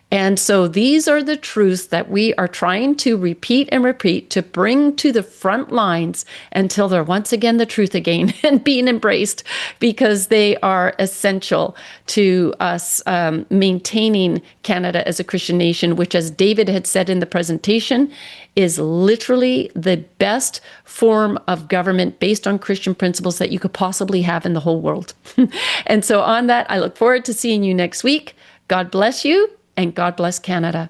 And so these are the truths that we are trying to repeat and repeat to bring to the front lines until they're once again the truth again and being embraced, because they are essential to us maintaining Canada as a Christian nation, which, as David had said in the presentation, is literally the best form of government based on Christian principles that you could possibly have in the whole world. And so on that, I look forward to seeing you next week. God bless you. And God bless Canada.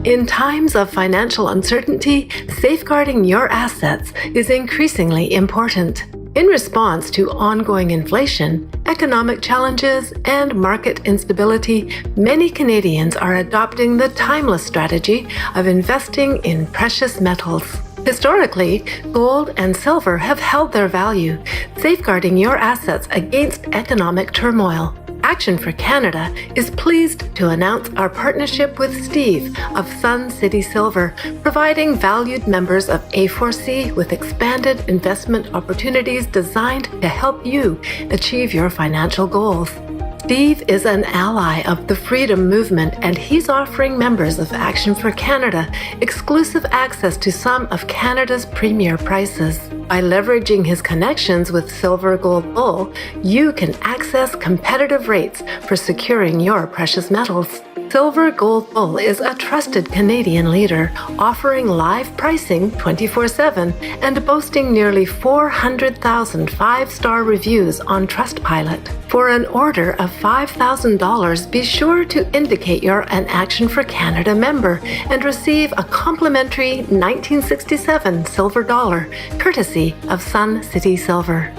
In times of financial uncertainty, safeguarding your assets is increasingly important. In response to ongoing inflation, economic challenges, and market instability, many Canadians are adopting the timeless strategy of investing in precious metals. Historically, gold and silver have held their value, safeguarding your assets against economic turmoil. Action for Canada is pleased to announce our partnership with Steve of Sun City Silver, providing valued members of A4C with expanded investment opportunities designed to help you achieve your financial goals. Steve is an ally of the Freedom Movement, and he's offering members of Action for Canada exclusive access to some of Canada's premier prices. By leveraging his connections with Silver Gold Bull, you can access competitive rates for securing your precious metals. Silver Gold Bull is a trusted Canadian leader, offering live pricing 24/7 and boasting nearly 400,000 five-star reviews on Trustpilot. For an order of $5,000, be sure to indicate you're an Action for Canada member and receive a complimentary 1967 silver dollar, courtesy of Sun City Silver.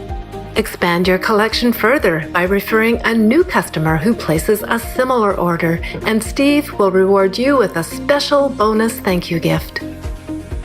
Expand your collection further by referring a new customer who places a similar order, and Steve will reward you with a special bonus thank you gift.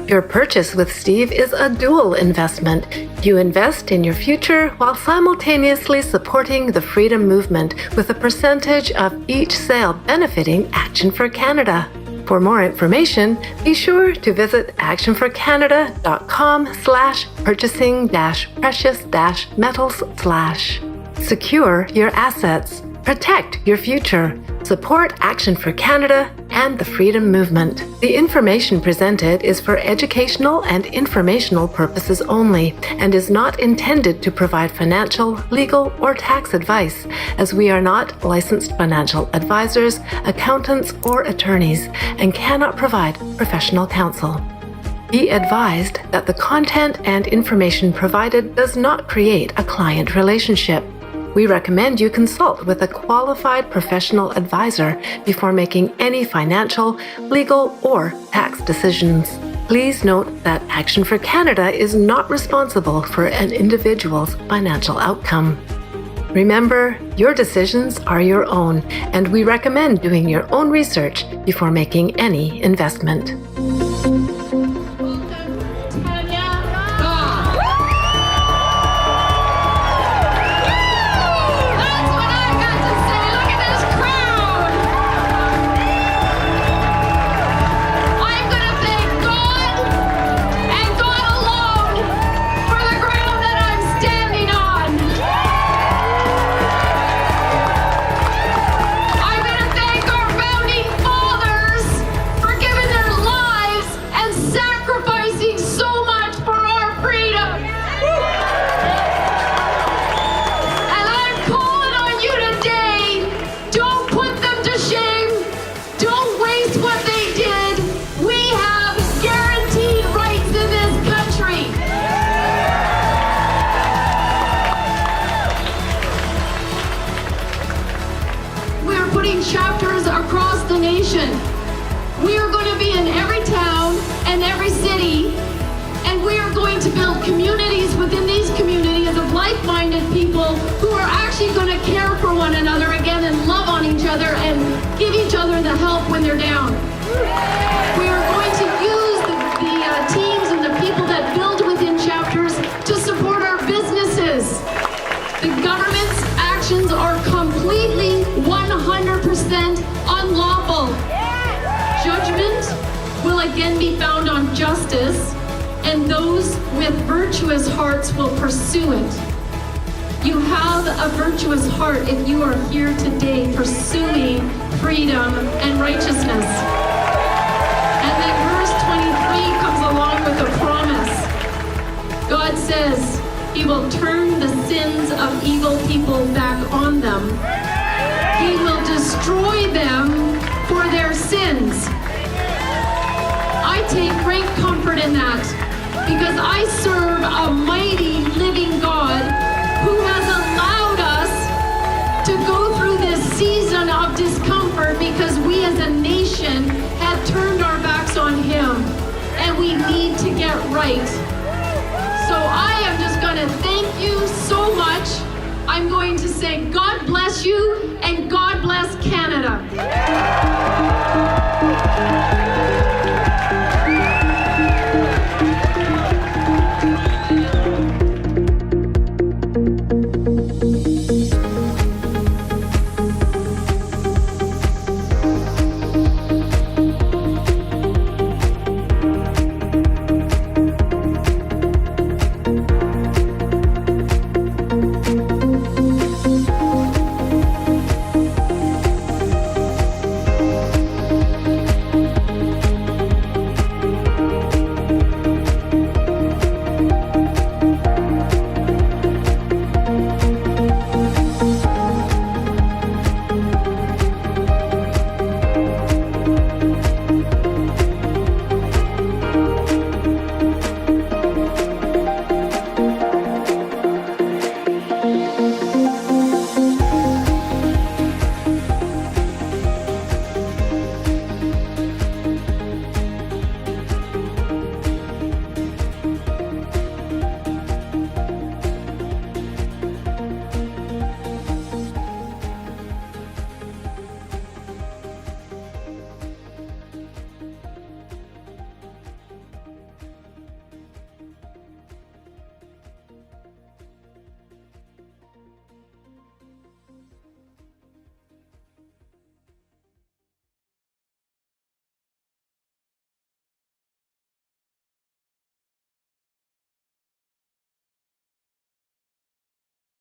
Your purchase with Steve is a dual investment. You invest in your future while simultaneously supporting the Freedom Movement with a percentage of each sale benefiting Action for Canada. For more information, be sure to visit actionforcanada.com/purchasing-precious-metals/. Secure your assets. Protect your future. Support Action for Canada and the Freedom Movement. The information presented is for educational and informational purposes only and is not intended to provide financial, legal, or tax advice, as we are not licensed financial advisors, accountants, or attorneys and cannot provide professional counsel. Be advised that the content and information provided does not create a client relationship. We recommend you consult with a qualified professional advisor before making any financial, legal, or tax decisions. Please note that Action for Canada is not responsible for an individual's financial outcome. Remember, your decisions are your own, and we recommend doing your own research before making any investment. Chapters across the nation. We are going to be in every town and every city, and we are going to build communities within these communities of like-minded people who are actually going to care for one another again and love on each other and give each other the help when they're down. We are going to use the teams and the people that build within chapters to support our businesses. The government's actions are completely 100% unlawful. Judgment will again be found on justice, and those with virtuous hearts will pursue it. You have a virtuous heart if you are here today pursuing freedom and righteousness. And then verse 23 comes along with a promise. God says He will turn the sins of evil people back on them. He will destroy them for their sins. I take great comfort in that because I serve a mighty living God who has allowed us to go through this season of discomfort because we as a nation had turned our backs on Him and we need to get right. So I am just going to thank you I'm going to say God bless you and God bless Canada.